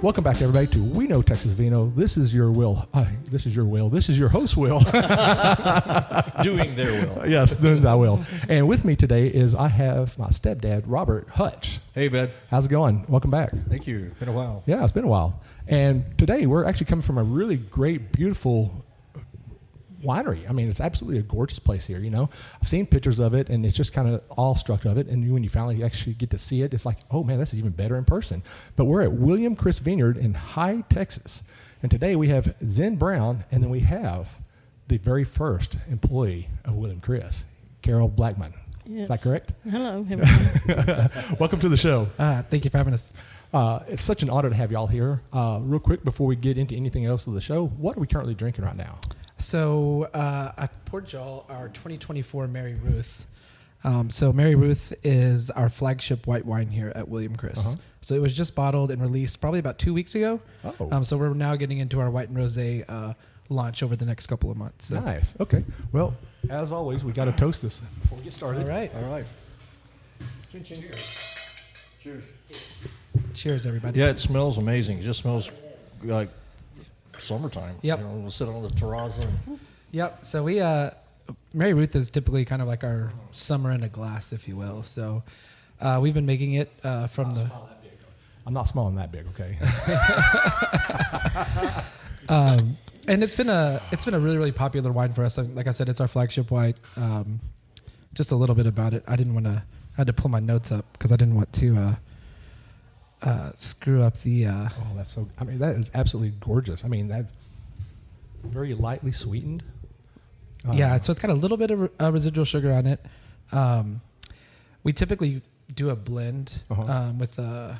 Welcome back, everybody, to We Know Texas Vino. This is your Will. This is your host, Will. Doing their will. Yes, doing thy will. And with me today is I have my stepdad, Robert Hutch. Hey, Ben. How's it going? Welcome back. Thank you. Been a while. Yeah, it's been a while. And today we're actually coming from a really great, beautiful winery. I mean, it's absolutely a gorgeous place here, you know. I've seen pictures of it, and it's just kind of awestruck of it. And when you finally actually get to see it, it's like, oh, man, this is even better in person. But we're at William Chris Vineyard in High, Texas. And today we have Zinn Brown, and then we have the very first employee of William Chris, Carol Blackmon. Yes. Is that correct? Hello, everyone. Welcome to the show. Thank you for having us. It's such an honor to have y'all here. Real quick, before we get into anything else of the show, what are we currently drinking right now? So I poured y'all our 2024 Mary Ruth. So Mary Ruth is our flagship white wine here at William Chris. Uh-huh. So it was just bottled and released probably about 2 weeks ago. Oh. So we're now getting into our white and rosé launch over the next couple of months. So. Nice. Okay. Well, as always, we got to toast this before we get started. All right. All right. Cheers. Cheers. Cheers, everybody. Yeah, it smells amazing. It just smells like summertime. Yep. You know, we'll sit on the terrazzo. Yep. So we Mary Ruth is typically kind of like our summer in a glass, if you will. So we've been making it from the. I'm not smelling that big, okay? And it's been a really, really popular wine for us. Like I said, it's our flagship white. Just a little bit about it. I had to pull my notes up because I didn't want to screw up the. Oh, that's so. I mean, that is absolutely gorgeous. I mean, that very lightly sweetened. Yeah, so it's got a little bit of residual sugar on it. We typically do a blend with the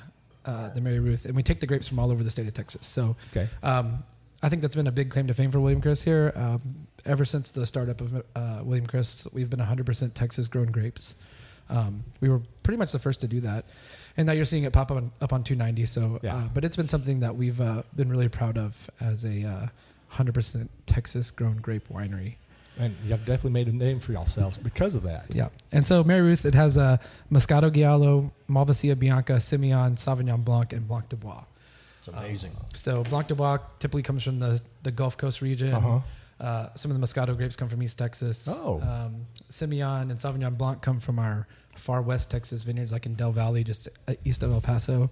Mary Ruth, and we take the grapes from all over the state of Texas. So, Okay. I think that's been a big claim to fame for William Chris here. Ever since the startup of William Chris, we've been 100% Texas-grown grapes. We were pretty much the first to do that, and now you're seeing it pop up on 290. So, Yeah. But it's been something that we've been really proud of as a 100% Texas-grown grape winery. And you have definitely made a name for yourselves because of that. Yeah, and so Mary Ruth, it has Moscato Giallo, Malvasia Bianca, Semillon, Sauvignon Blanc, and Blanc de Bois. It's amazing. So Blanc de Bois typically comes from the Gulf Coast region. Some of the Moscato grapes come from East Texas. Oh. Semillon and Sauvignon Blanc come from our far west Texas vineyards, like in Del Valle, just east of El Paso.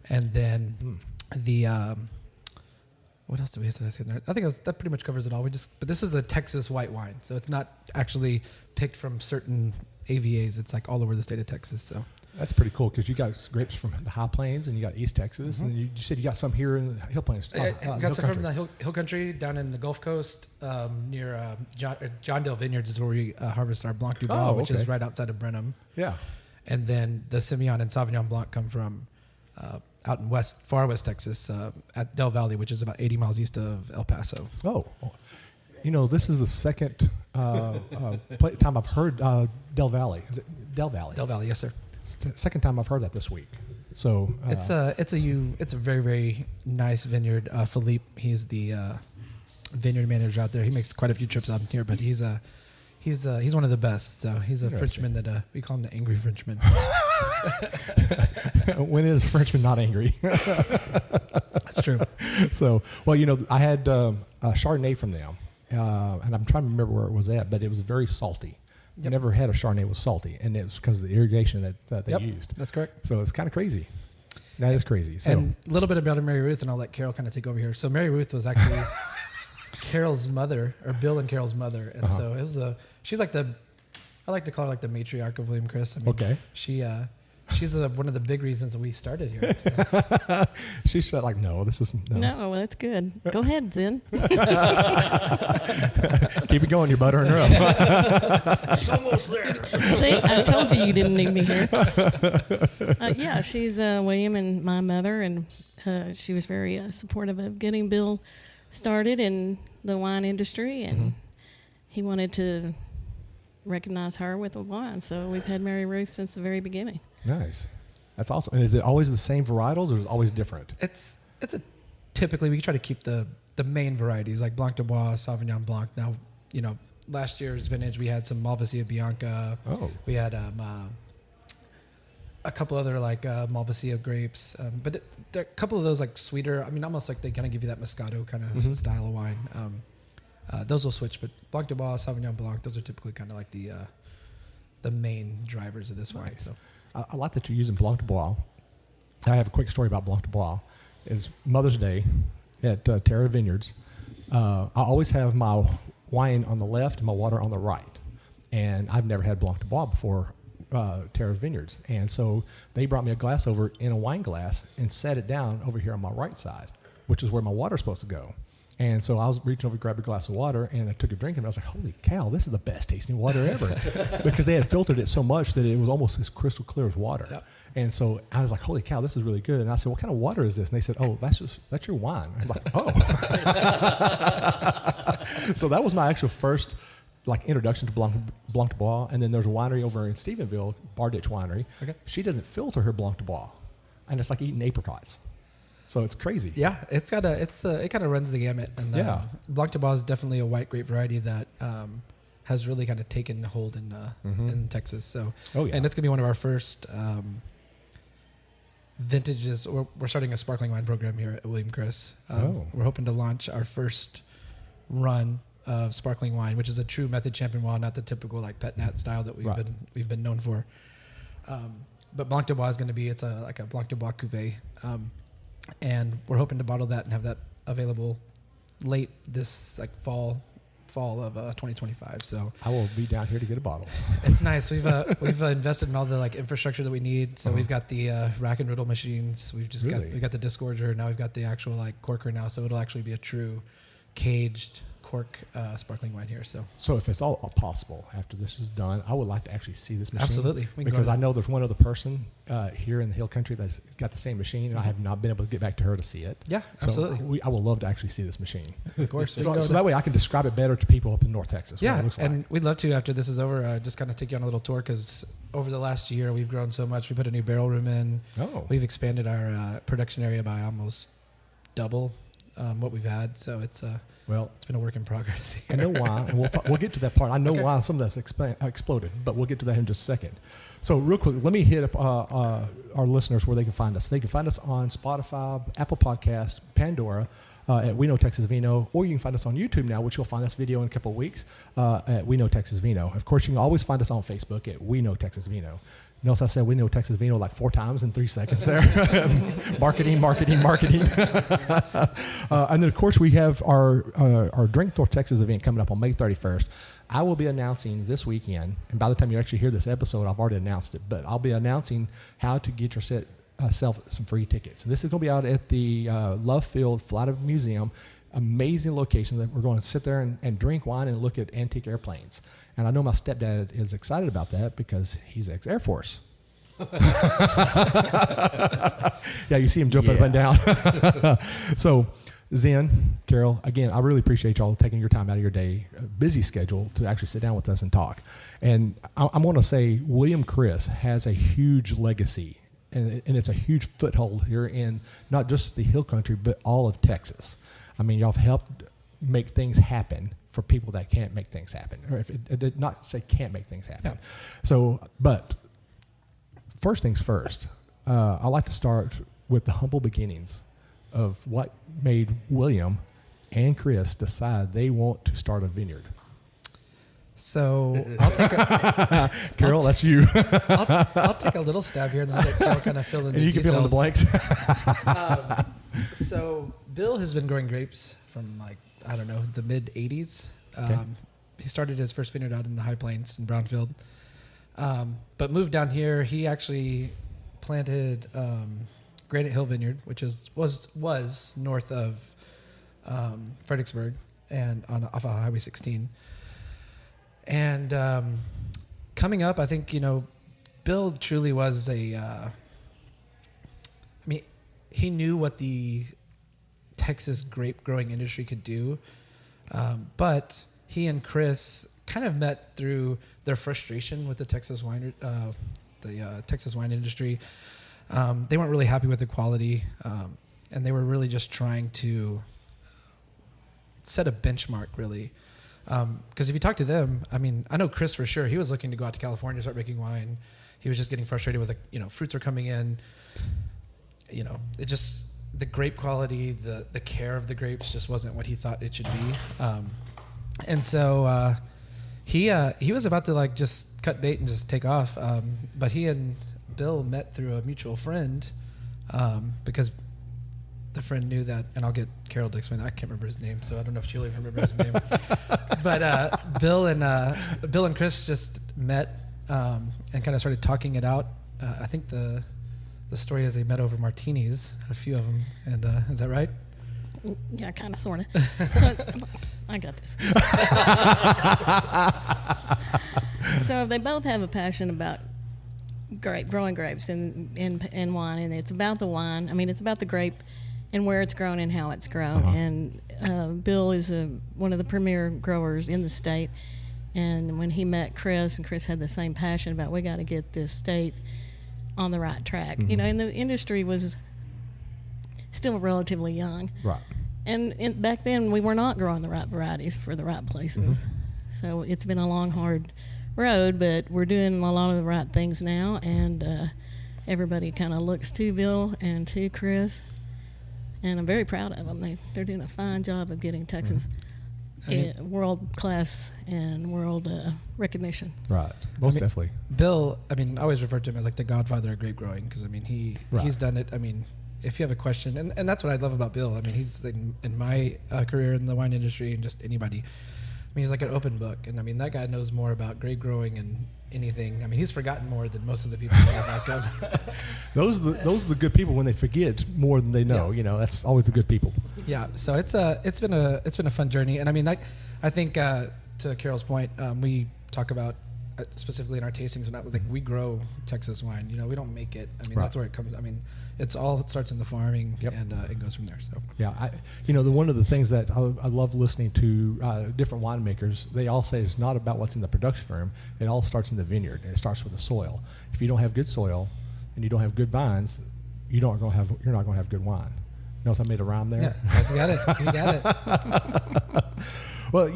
And then what else do we say in there? I think that pretty much covers it all. But this is a Texas white wine, so it's not actually picked from certain AVAs. It's like all over the state of Texas. So That's pretty cool because you got grapes from the high plains and you got East Texas, and you said you got some here in the hill plains. We got some from the hill country down in the Gulf Coast near John Dale Vineyards is where we harvest our Blanc du Bois, which is right outside of Brenham. Yeah. And then the Semillon and Sauvignon Blanc come from out in far west Texas at Del Valle, which is about 80 miles east of El Paso. Oh, you know, this is the second time I've heard Del Valle. Is it Del Valle? Del Valle, yes, sir. Second time I've heard that this week. So it's a very, very nice vineyard. Philippe, he's the vineyard manager out there. He makes quite a few trips out here, but he's one of the best. So he's a Frenchman that we call him the angry Frenchman. When is a Frenchman not angry? That's true. So, well, you know, I had a Chardonnay from them, and I'm trying to remember where it was at, but it was very salty. Yep. Never had a Chardonnay was salty, and it was because of the irrigation that they used. That's correct. So it's kind of crazy. That is crazy. So, and a little bit about Mary Ruth, and I'll let Carol kind of take over here. So Mary Ruth was actually Carol's mother, or Bill and Carol's mother, and so it was she's like I like to call her like the matriarch of William Chris. I mean, okay. She's one of the big reasons we started here. So. She said, like, no, this is no. No, well, that's good. Go ahead, Zinn. Keep it going, you're buttering her up. It's almost there. See, I told you didn't need me here. Yeah, she's William and my mother, and she was very supportive of getting Bill started in the wine industry, and he wanted to recognize her with a wine. So we've had Mary Ruth since the very beginning. Nice. That's awesome. And is it always the same varietals, or is it always different? Typically we try to keep the main varieties like Blanc de Bois, Sauvignon Blanc. Now, you know, last year's vintage we had some Malvasia Bianca. Oh. We had a couple other like Malvasia grapes, but a couple of those like sweeter. I mean, almost like they kind of give you that Moscato kind of style of wine. Those will switch, but Blanc de Bois, Sauvignon Blanc, those are typically kind of like the main drivers of this wine. So I like that you're using Blanc de Bois. I have a quick story about Blanc de Bois. It's Mother's Day at Terra Vineyards. I always have my wine on the left and my water on the right. And I've never had Blanc de Bois before Terra Vineyards. And so they brought me a glass over in a wine glass and set it down over here on my right side, which is where my water's supposed to go. And so I was reaching over to grab a glass of water, and I took a drink, and I was like, holy cow, this is the best tasting water ever. Because they had filtered it so much that it was almost as crystal clear as water. Yep. And so I was like, holy cow, this is really good. And I said, what kind of water is this? And they said, oh, that's your wine. I'm like, oh. So that was my actual first introduction to Blanc de Bois. And then there's a winery over in Stephenville, Bar Ditch Winery. Okay. She doesn't filter her Blanc de Bois. And it's like eating apricots. So it's crazy. Yeah, it kind of runs the gamut. And Blanc de Bois is definitely a white grape variety that has really kind of taken hold in Texas. So, and it's gonna be one of our first vintages. We're starting a sparkling wine program here at William Chris. We're hoping to launch our first run of sparkling wine, which is a true method champenois, not the typical like pet nat style that we've been known for. But Blanc de Bois is going to be a Blanc de Bois cuvee. And we're hoping to bottle that and have that available late this fall of 2025. So I will be down here to get a bottle. It's nice. We've invested in all the infrastructure that we need. So we've got the rack and riddle machines. We've got the disgorger. Now we've got the actual corker now. So it'll actually be a true caged cork sparkling wine here. So if it's all possible after this is done, I would like to actually see this machine. Absolutely. Because I know there's one other person here in the Hill Country that's got the same machine, and I have not been able to get back to her to see it. Yeah, absolutely. I would love to actually see this machine. Of course. So that way I can describe it better to people up in North Texas. Yeah, what it looks and like. we'd love to, after this is over, just kind of take you on a little tour, because over the last year we've grown so much. We put a new barrel room in. We've expanded our production area by almost double what we've had. So it's been a work in progress here. I know why, and we'll get to that part. I know why some of that's exploded, but we'll get to that in just a second. So real quick, let me hit up our listeners where they can find us. They can find us on Spotify, Apple Podcasts, Pandora, at We Know Texas Vino, or you can find us on YouTube now, which you'll find this video in a couple of weeks at We Know Texas Vino. Of course, you can always find us on Facebook at We Know Texas Vino. Notice I said We Know Texas Vino like 4 times in 3 seconds there. marketing. And then, of course, we have our Drink North Texas event coming up on May 31st. I will be announcing this weekend, and by the time you actually hear this episode, I've already announced it, but I'll be announcing how to get yourself some free tickets. This is going to be out at the Love Field Flight Museum. Amazing location that we're going to sit there and drink wine and look at antique airplanes. And I know my stepdad is excited about that because he's ex-Air Force. Yeah, you see him jumping up and down. So, Zinn, Carol, again, I really appreciate y'all taking your time out of your day, busy schedule, to actually sit down with us and talk. And I'm going to say William Chris has a huge legacy, and it's a huge foothold here in not just the Hill Country, but all of Texas. I mean, y'all have helped make things happen for people that can't make things happen, or if it did not say can't make things happen. Yeah. So, but first things first, I like to start with the humble beginnings of what made William and Chris decide they want to start a vineyard. So I'll take Carol, that's you. I'll take a little stab here and then let Carol kind of fill in the details. You can fill in the blanks. So Bill has been growing grapes from the mid 80s. Okay. He started his first vineyard out in the High Plains in Brownfield, but moved down here. He actually planted Granite Hill Vineyard, which was north of Fredericksburg and off of Highway 16. And coming up, I think Bill truly was he knew what the Texas grape growing industry could do, but he and Chris kind of met through their frustration with the Texas wine industry. They weren't really happy with the quality, and they were really just trying to set a benchmark, really. Because if you talk to them, I know Chris for sure. He was looking to go out to California, start making wine. he was just getting frustrated with fruits are coming in. It just the grape quality, the care of the grapes just wasn't what he thought it should be. And so he was about to like just cut bait and just take off. But he and Bill met through a mutual friend because the friend knew that, and I'll get Carol to explain that. I can't remember his name, so I don't know if Julie remembers his name. But Bill and Chris just met and kind of started talking it out. I think the story is they met over martinis, a few of them, and is that right? Yeah, kind of, sort of. I got this. So they both have a passion about growing grapes and wine, and it's about the wine. I mean, it's about the grape and where it's grown and how it's grown. And Bill is one of the premier growers in the state. And when he met Chris, and Chris had the same passion about, we got to get this state on the right track. And the industry was still relatively young. Right. And back then, we were not growing the right varieties for the right places. So it's been a long, hard road, but we're doing a lot of the right things now. And everybody kind of looks to Bill and to Chris. And I'm very proud of them. They're doing a fine job of getting Texas world class and world recognition. Right. Most definitely. Bill, I always refer to him as like the godfather of grape growing because, he's done it. If you have a question, and that's what I love about Bill. He's in my career in the wine industry and just anybody. He's like an open book. And, that guy knows more about grape growing and anything. He's forgotten more than most of the people that have back up. Those are the good people when they forget more than they know. Yeah. That's always the good people. Yeah. So it's been a fun journey. And I think to Carol's point, we talk about specifically in our tastings, we grow Texas wine. We don't make it. Right. That's where it comes. It starts in the farming, and it goes from there. So yeah, one of the things that I love listening to different winemakers, they all say it's not about what's in the production room. It all starts in the vineyard, and it starts with the soil. If you don't have good soil and you don't have good vines, you're not going to have good wine. Notice I made a rhyme there. Yeah, you got it. You got it. Well,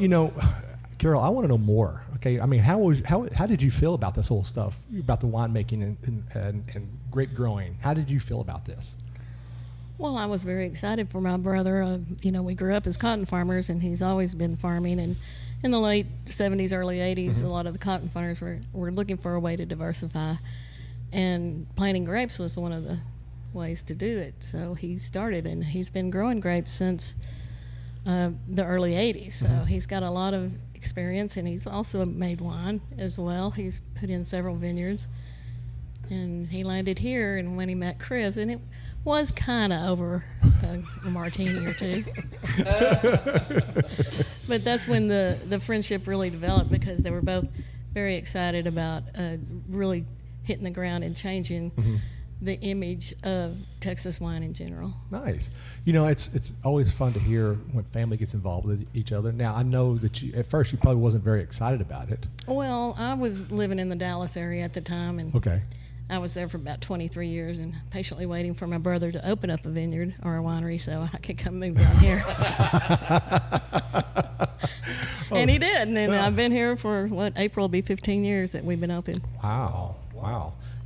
Carol, I want to know more. Okay, how did you feel about this whole stuff, about the winemaking and grape growing? How did you feel about this? Well, I was very excited for my brother. We grew up as cotton farmers, and he's always been farming. And in the late 70s, early 80s, a lot of the cotton farmers were looking for a way to diversify. And planting grapes was one of the ways to do it. So he started, and he's been growing grapes since the early 80s. So he's got a lot of experience, and he's also made wine as well. He's put in several vineyards, and he landed here. And when he met Chris, and it was kind of over a martini or two, but that's when the friendship really developed, because they were both very excited about really hitting the ground and changing the image of Texas wine in general. Nice. It's always fun to hear when family gets involved with each other. Now, I know that at first you probably wasn't very excited about it. Well, I was living in the Dallas area at the time, and okay. I was there for about 23 years and patiently waiting for my brother to open up a vineyard or a winery so I could come move down here. And he did. And I've been here for, April will be 15 years that we've been open. Wow.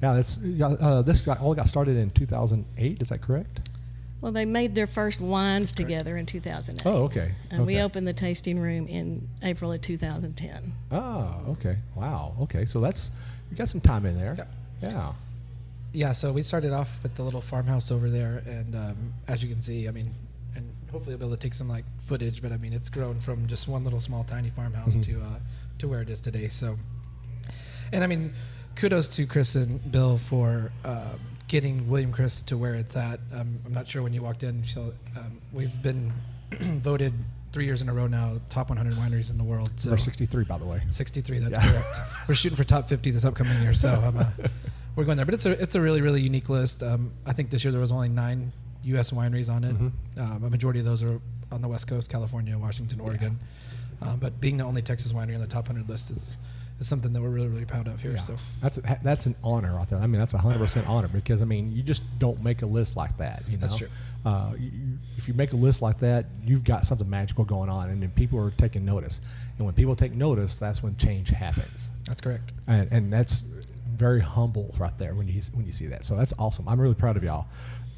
Yeah, this all got started in 2008. Is that correct? Well, they made their first wines together in 2008. Oh, okay. And we opened the tasting room in April of 2010. Oh, okay. Wow. Okay, so you got some time in there. Yeah. Yeah, so we started off with the little farmhouse over there, and as you can see, and hopefully I'll be able to take some footage, but it's grown from just one little small tiny farmhouse to where it is today. So, and kudos to Chris and Bill for getting William Chris to where it's at. I'm not sure when you walked in, so we've been voted 3 years in a row now top 100 wineries in the world. So we're 63, by the way. 63, that's correct. We're shooting for top 50 this upcoming year, so we're going there. But it's a really, really unique list. I think this year there was only 9 U.S. wineries on it. A majority of those are on the West Coast, California, Washington, Oregon. But being the only Texas winery on the top 100 list is something that we're really, really proud of here. Yeah. So that's an honor right there. That's 100% honor, because you just don't make a list like that. That's true. If you make a list like that, you've got something magical going on, and then people are taking notice. And when people take notice, that's when change happens. That's correct. And that's very humble right there when you see that. So that's awesome. I'm really proud of y'all.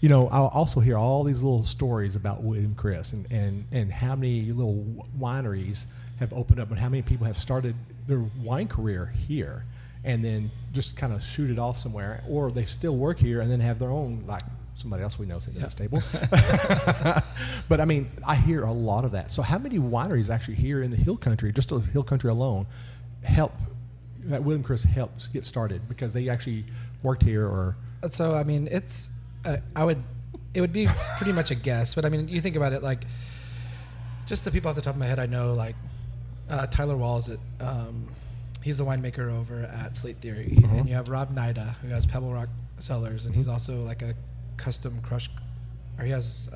You know, I'll also hear all these little stories about William Chris and how many little wineries have opened up and how many people have started their wine career here and then just kind of shoot it off somewhere, or they still work here and then have their own, like somebody else we know sitting at this table. But I mean, I hear a lot of that. So how many wineries actually here in the Hill Country, just the Hill Country alone, that William Chris helps get started because they actually worked here? Or So I mean, it's it would be pretty much a guess, but I mean, you think about it, like just the people off the top of my head I know, like Tyler Walls he's the winemaker over at Slate Theory, and you have Rob Nida, who has Pebble Rock Cellars, and he's also like a custom crush, or he has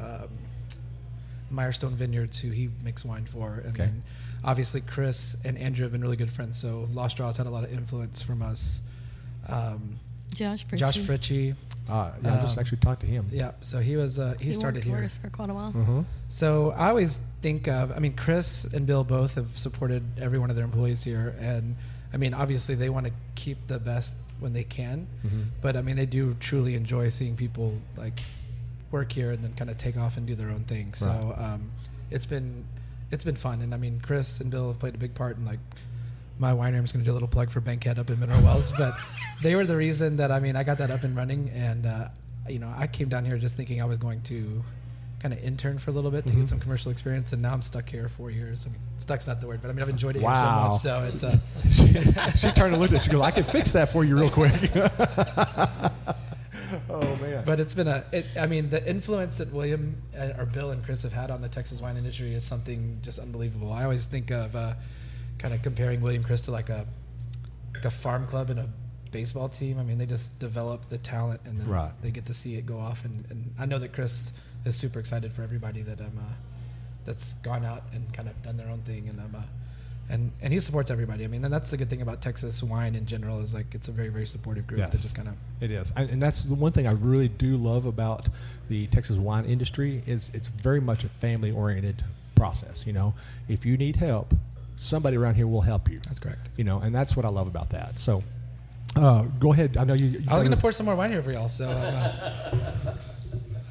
Mirestone Vineyards, who he makes wine for, and then obviously Chris and Andrew have been really good friends, so Lost Draws had a lot of influence from us. Josh Fritchie. I just actually talked to him. Yeah, so he was he started worked here. for us for quite a while. So I always think of, I mean, Chris and Bill both have supported every one of their employees here, and I mean, obviously they want to keep the best when they can, but I mean, they do truly enjoy seeing people like work here and then kind of take off and do their own thing. So it's been fun, and I mean, Chris and Bill have played a big part in like my winery. I'm just going to do a little plug for Bankhead up in Mineral Wells, but they were the reason that, I mean, I got that up and running, and you know, I came down here just thinking I was going to kind of intern for a little bit to get some commercial experience, and now I'm stuck here 4 years. I mean, stuck's not the word, but I mean, I've enjoyed it here so much, so it's she turned and looked at it. She goes, I can fix that for you real quick. Oh man! But it's been I mean, the influence that William or Bill and Chris have had on the Texas wine industry is something just unbelievable. I always think of kind of comparing William Chris to like a farm club and a baseball team. I mean, they just develop the talent, and then they get to see it go off. And I know that Chris is super excited for everybody that that's gone out and kind of done their own thing, and he supports everybody. I mean, and that's the good thing about Texas wine in general, is like it's a very, very supportive group that just kind of. It is, and that's the one thing I really do love about the Texas wine industry is it's very much a family-oriented process. You know, if you need help, somebody around here will help you. That's correct. You know, and that's what I love about that. So, go ahead. I know you I was going to pour some more wine here for y'all, so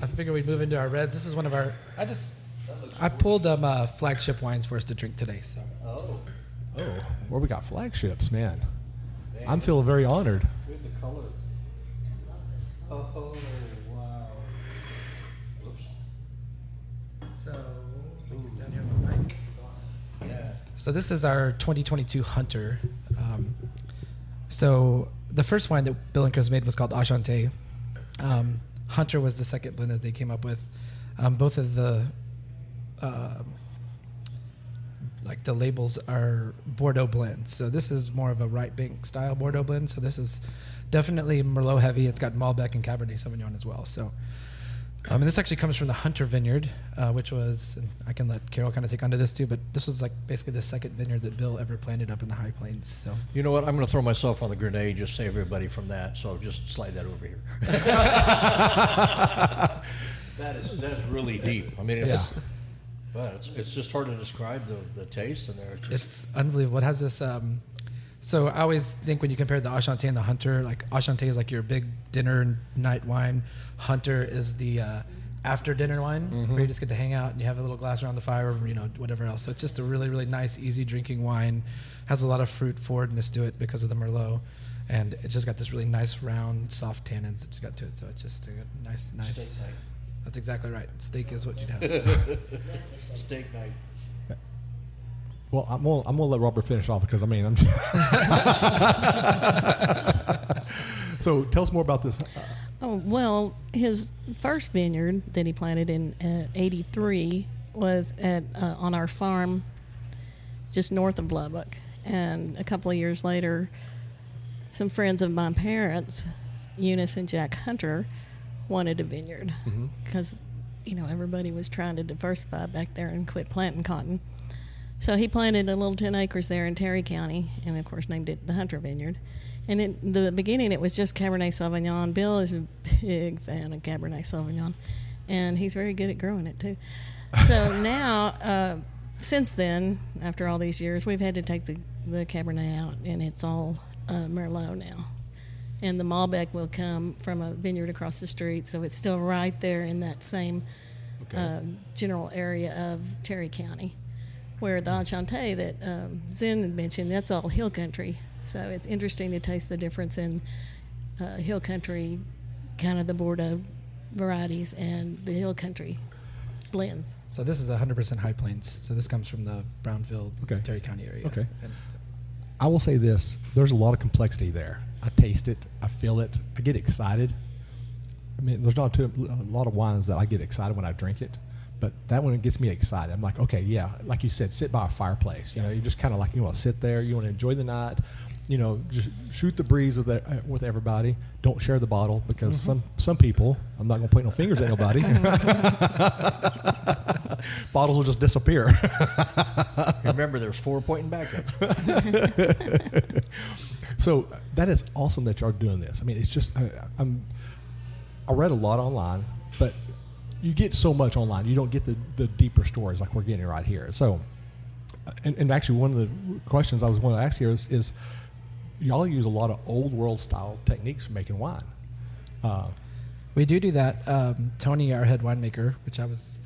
I figured we'd move into our reds. This is one of our. I pulled flagship wines for us to drink today. So. Well, we got flagships, man. I'm feeling very honored. Here's the color. Oh, wow. Oops. So, down here on the mic. Yeah. So this is our 2022 Hunter. So the first wine that Bill and Chris made was called Ashante. Hunter was the second blend that they came up with. Both of the like the labels are Bordeaux blends. So this is more of a right bank style Bordeaux blend. So this is definitely Merlot heavy. It's got Malbec and Cabernet Sauvignon as well. So and this actually comes from the Hunter Vineyard, which was, and I can let Carol kind of take onto this too, but this was like basically the second vineyard that Bill ever planted up in the High Plains. So You know what? I'm going to throw myself on the grenade, just save everybody from that. So just slide that over here. That is really deep. I mean, it's just hard to describe the taste in there. It's unbelievable. It has this. So I always think when you compare the Ashante and the Hunter, like Ashante is like your big dinner night wine. Hunter is the after dinner wine where you just get to hang out and you have a little glass around the fire, or, you know, whatever else. So it's just a really, really nice, easy drinking wine. Has a lot of fruit forwardness to it because of the Merlot, and it's just got this really nice round, soft tannins that just got to it. So it's just a nice. Steak night. That's exactly right. Steak is what you'd have. So. Steak night. Well, I'm gonna let Robert finish off because I mean, I'm. So tell us more about this. Oh, well, his first vineyard that he planted in '83 was on our farm just north of Lubbock. And a couple of years later, some friends of my parents, Eunice and Jack Hunter, wanted a vineyard because, you know, everybody was trying to diversify back there and quit planting cotton. So he planted a little 10 acres there in Terry County and, of course, named it the Hunter Vineyard. And in the beginning, it was just Cabernet Sauvignon. Bill is a big fan of Cabernet Sauvignon, and he's very good at growing it, too. So now, since then, after all these years, we've had to take the Cabernet out, and it's all Merlot now. and the Malbec will come from a vineyard across the street. So it's still right there in that same general area of Terry County, where the Enchante that Zinn had mentioned, that's all hill country. So it's interesting to taste the difference in hill country, kind of the Bordeaux varieties, and the hill country blends. So this is 100% High Plains. So this comes from the Brownfield, Terry County area. Okay. And I will say this: there's a lot of complexity there. I taste it, I feel it, I get excited. I mean, there's not a lot of wines that I get excited when I drink it, but that one gets me excited. I'm like, okay, yeah, like you said, sit by a fireplace. You know, you just kind of like, you want to sit there, you want to enjoy the night. You know, just shoot the breeze with everybody. Don't share the bottle, because some people, I'm not going to point no fingers at nobody. Bottles will just disappear. Remember, there's 4 pointing back up. So that is awesome that y'all are doing this. I mean, it's just I read a lot online, but you get so much online. You don't get the deeper stories like we're getting right here. So, and actually, one of the questions I was going to ask here is y'all use a lot of old world style techniques for making wine. we do that. Tony, our head winemaker, which I was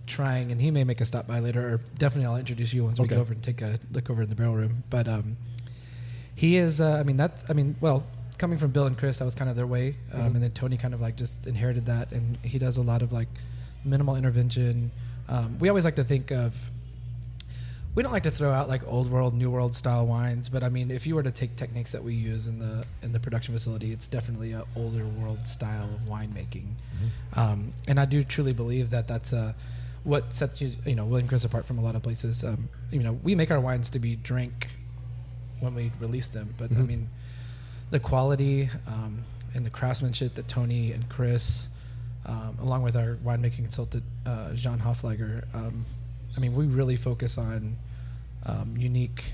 trying, and he may make a stop by later, or definitely I'll introduce you once we go over and take a look over in the barrel room. But he is, well, coming from Bill and Chris, that was kind of their way. And then Tony kind of like just inherited that, and he does a lot of like minimal intervention. We always like to think of, we don't like to throw out like old world, new world style wines, but I mean, if you were to take techniques that we use in the production facility, it's definitely an older world style of winemaking. And I do truly believe that that's what sets William Chris apart from a lot of places. We make our wines to be drank when we release them, but I mean, the quality and the craftsmanship that Tony and Chris, along with our winemaking consultant Jean Hoflager, we really focus on unique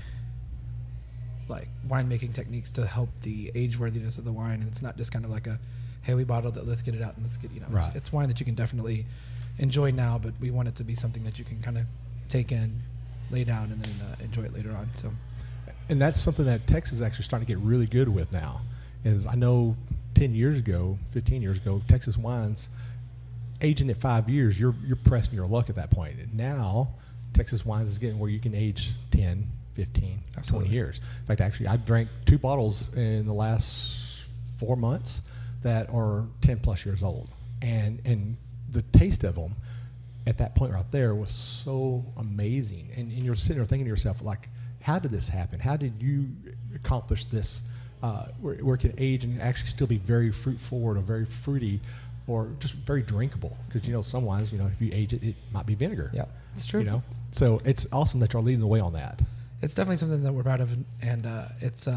like winemaking techniques to help the age worthiness of the wine, and it's not just kind of like a, hey, we bottled it, let's get it out and let's get Right. It's wine that you can definitely enjoy now, but we want it to be something that you can kind of take in, lay down, and then enjoy it later on. So, and that's something that Texas is actually starting to get really good with now. Is I know 10 years ago, 15 years ago, Texas wines, aging at 5 years, you're pressing your luck at that point. And now, Texas wines is getting where you can age 10, 15, Absolutely. 20 years. In fact, actually, I drank 2 bottles in the last 4 months that are 10 plus years old. And the taste of them at that point right there was so amazing. And you're sitting there thinking to yourself, like, how did this happen? How did you accomplish this where it can age and actually still be very fruit forward or very fruity or just very drinkable? Because, some wines, if you age it, it might be vinegar. yeah, it's true. So it's awesome that you're leading the way on that. It's definitely something that we're proud of, and it's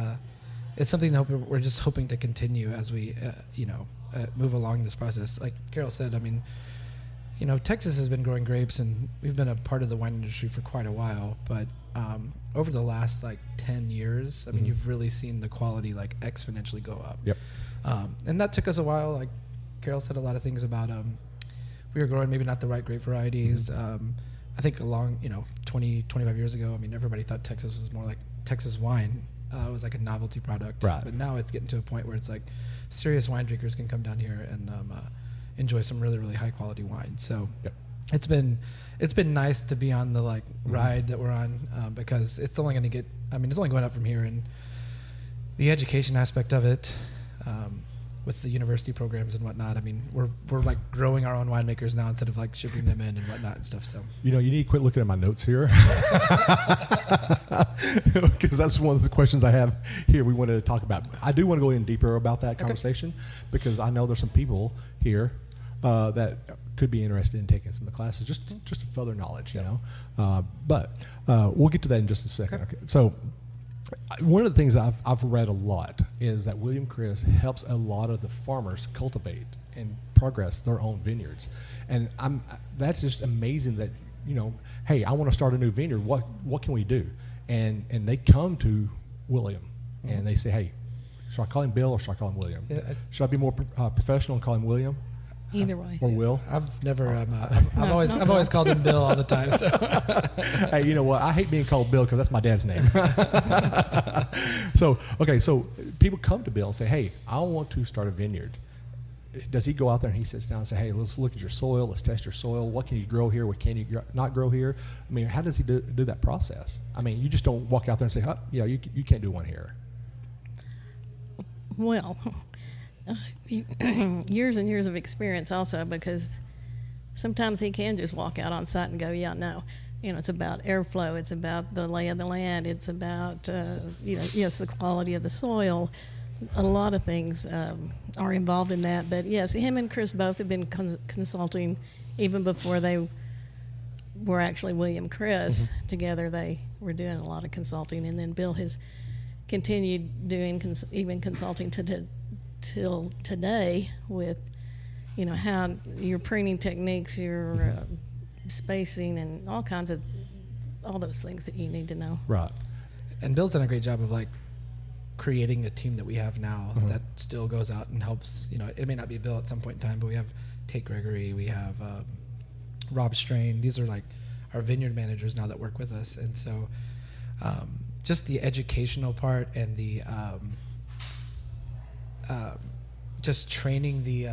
something that we're just hoping to continue as we move along this process. Like Carol said, Texas has been growing grapes, and we've been a part of the wine industry for quite a while. But over the last 10 years, you've really seen the quality exponentially go up. Yep. And that took us a while. Like Carol said, a lot of things about we were growing maybe not the right grape varieties. I think along 20, 25 years ago, everybody thought Texas was more like Texas wine. It was like a novelty product. Right. But now it's getting to a point where it's like serious wine drinkers can come down here and enjoy some really, really high quality wine. So Yep. it's been nice to be on the ride that we're on because it's only going to it's only going up from here, and the education aspect of it with the university programs and whatnot. We're growing our own winemakers now instead of shipping them in and whatnot and stuff. So You need to quit looking at my notes here, because that's one of the questions I have here we wanted to talk about. I do want to go in deeper about that conversation because I know there's some people here that could be interested in taking some of the classes just to further knowledge, But we'll get to that in just a second. Okay. So one of the things I've read a lot is that William Chris helps a lot of the farmers cultivate and progress their own vineyards, and that's just amazing that hey, I want to start a new vineyard. What can we do? And they come to William and they say, hey, should I call him Bill or should I call him William? Yeah, should I be more professional and call him William? Either way. Or Will? I've never. I've always called him Bill all the time. So. Hey, you know what? I hate being called Bill because that's my dad's name. So people come to Bill and say, "Hey, I want to start a vineyard." Does he go out there and he sits down and say, "Hey, let's look at your soil. Let's test your soil. What can you grow here? What can you not grow here?" I mean, how does he do that process? I mean, you just don't walk out there and say, "Yeah, you can't do one here." Well, years and years of experience also, because sometimes he can just walk out on site and go, "Yeah, no." You know, it's about airflow. It's about the lay of the land. It's about, yes, the quality of the soil. A lot of things are involved in that. But, yes, him and Chris both have been consulting even before they were actually William Chris. Mm-hmm. Together they were doing a lot of consulting. And then Bill has continued doing even consulting till today with, how your pruning techniques, your spacing, and all those things that you need to know. Right. And Bill's done a great job of creating a team that we have now that still goes out and helps. It may not be Bill at some point in time, but we have Tate Gregory, we have Rob Strain. These are our vineyard managers now that work with us. And so just the educational part and the just training the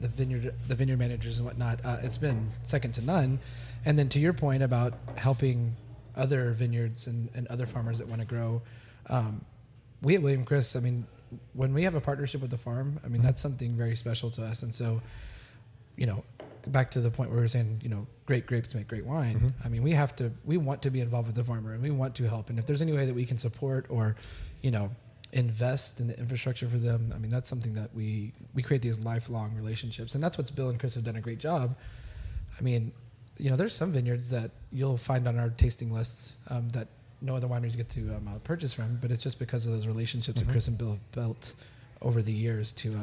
vineyard managers and whatnot, it's been second to none. And then to your point about helping other vineyards and other farmers that want to grow, we at William Chris, I mean, when we have a partnership with the farm, I mean, that's something very special to us. And so, back to the point where we were saying, great grapes make great wine. Mm-hmm. I mean, we want to be involved with the farmer, and we want to help. And if there's any way that we can support or, invest in the infrastructure for them, I mean, that's something that we create these lifelong relationships. And that's what Bill and Chris have done a great job. I mean, there's some vineyards that you'll find on our tasting lists that no other wineries get to purchase from, but it's just because of those relationships that Chris and Bill have built over the years to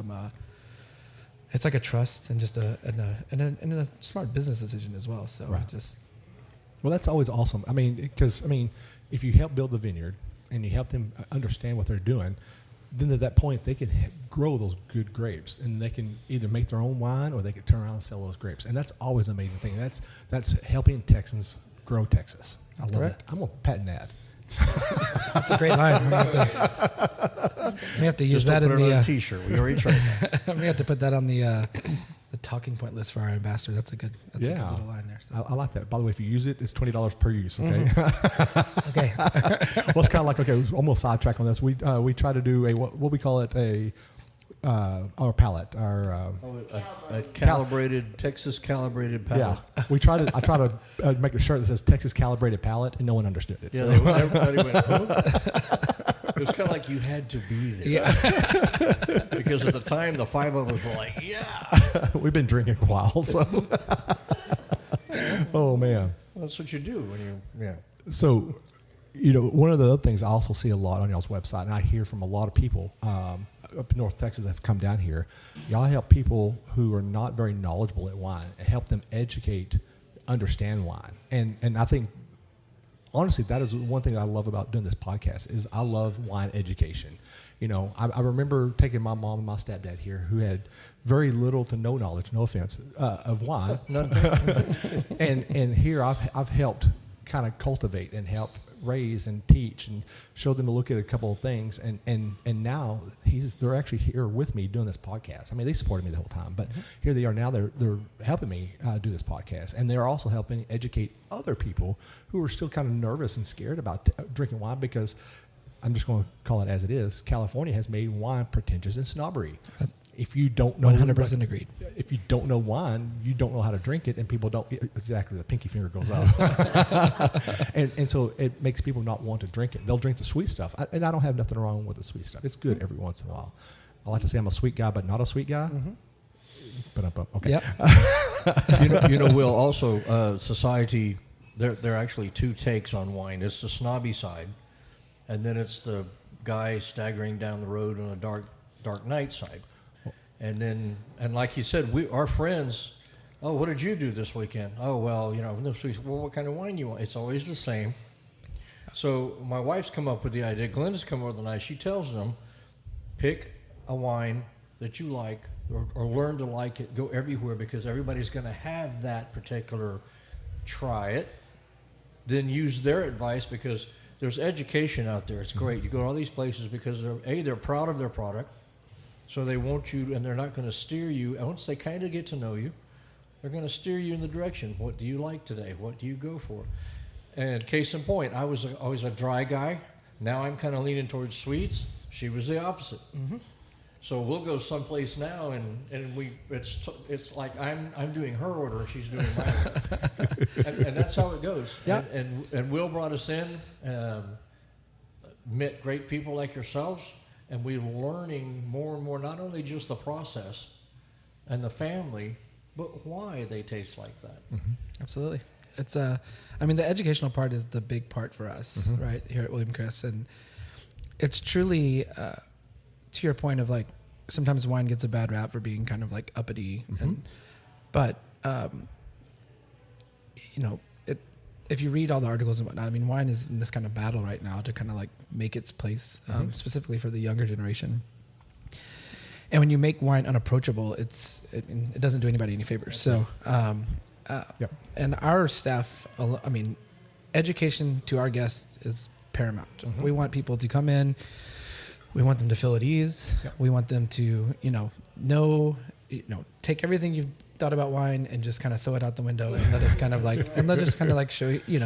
it's like a trust and just a smart business decision as well. So right. Well, that's always awesome. I mean, because if you help build the vineyard and you help them understand what they're doing, then at that point they can grow those good grapes, and they can either make their own wine or they can turn around and sell those grapes. And that's always an amazing thing. That's helping Texans grow Texas. I love it. I'm gonna patent that. That's a great line. We have to use that in the T-shirt. We already tried that. We have to put that on the talking point list for our ambassador. That's a good little line there. So. I like that. By the way, if you use it, it's $20 per use. Okay. Mm-hmm. Okay. Well, it's kind of like almost sidetrack on this. We try to do what we call it our palate, a calibrated Texas calibrated palate. Yeah, I try to make a shirt that says Texas calibrated palate, and no one understood it. Yeah, so. everybody went. It was kind of like you had to be there. Yeah. Because at the time, the five of us were like, yeah. We've been drinking a while, so. Oh man. Well, that's what you do when you So, one of the other things I also see a lot on y'all's website, and I hear from a lot of people up in North Texas that have come down here. Y'all help people who are not very knowledgeable at wine and help them understand wine. And I think, honestly, that is one thing I love about doing this podcast is I love wine education. I remember taking my mom and my stepdad here who had very little to no knowledge, no offense, of wine. and here I've helped kind of cultivate and help raise and teach and show them to look at a couple of things. And now they're actually here with me doing this podcast. I mean, they supported me the whole time, but here they are now. They're helping me do this podcast, and they're also helping educate other people who are still kind of nervous and scared about drinking wine, because I'm just going to call it as it is. California has made wine pretentious and snobbery. If you don't know, 100% agreed. If you don't know wine, you don't know how to drink it, and people don't. Exactly, the pinky finger goes up, and so it makes people not want to drink it. They'll drink the sweet stuff, and I don't have nothing wrong with the sweet stuff. It's good every once in a while. I like to say I'm a sweet guy, but not a sweet guy. Mm-hmm. But okay. Yep. Will, also society. There are actually two takes on wine. It's the snobby side, and then it's the guy staggering down the road on a dark night side. And like you said, our friends, oh, what did you do this weekend? Oh, well, this week, well, what kind of wine you want? It's always the same. So my wife's come up with the idea. Glenda's come up with the idea. She tells them, pick a wine that you like, or learn to like it, go everywhere, because everybody's going to have that particular, try it, then use their advice, because there's education out there. It's great. You go to all these places because they're proud of their product, so they want you, and they're not going to steer you. Once they kind of get to know you, they're going to steer you in the direction. What do you like today? What do you go for? And case in point, I was always a dry guy. Now I'm kind of leaning towards sweets. She was the opposite. Mm-hmm. So we'll go someplace now, and it's like I'm doing her order, and she's doing my order, and that's how it goes. Yeah. And Will brought us in, met great people like yourselves, and we're learning more and more, not only just the process and the family, but why they taste like that. Mm-hmm. Absolutely. It's the educational part is the big part for us, right, here at William Chris. And it's truly, to your point of like, sometimes wine gets a bad rap for being kind of like uppity. But if you read all the articles and whatnot, I mean, wine is in this kind of battle right now to kind of like make its place, specifically for the younger generation. And when you make wine unapproachable, it doesn't do anybody any favors. So, and our staff, I mean, education to our guests is paramount. We want people to come in. We want them to feel at ease. Yep. We want them to, take everything you've thought about wine and just kind of throw it out the window and let us kind of like, show you,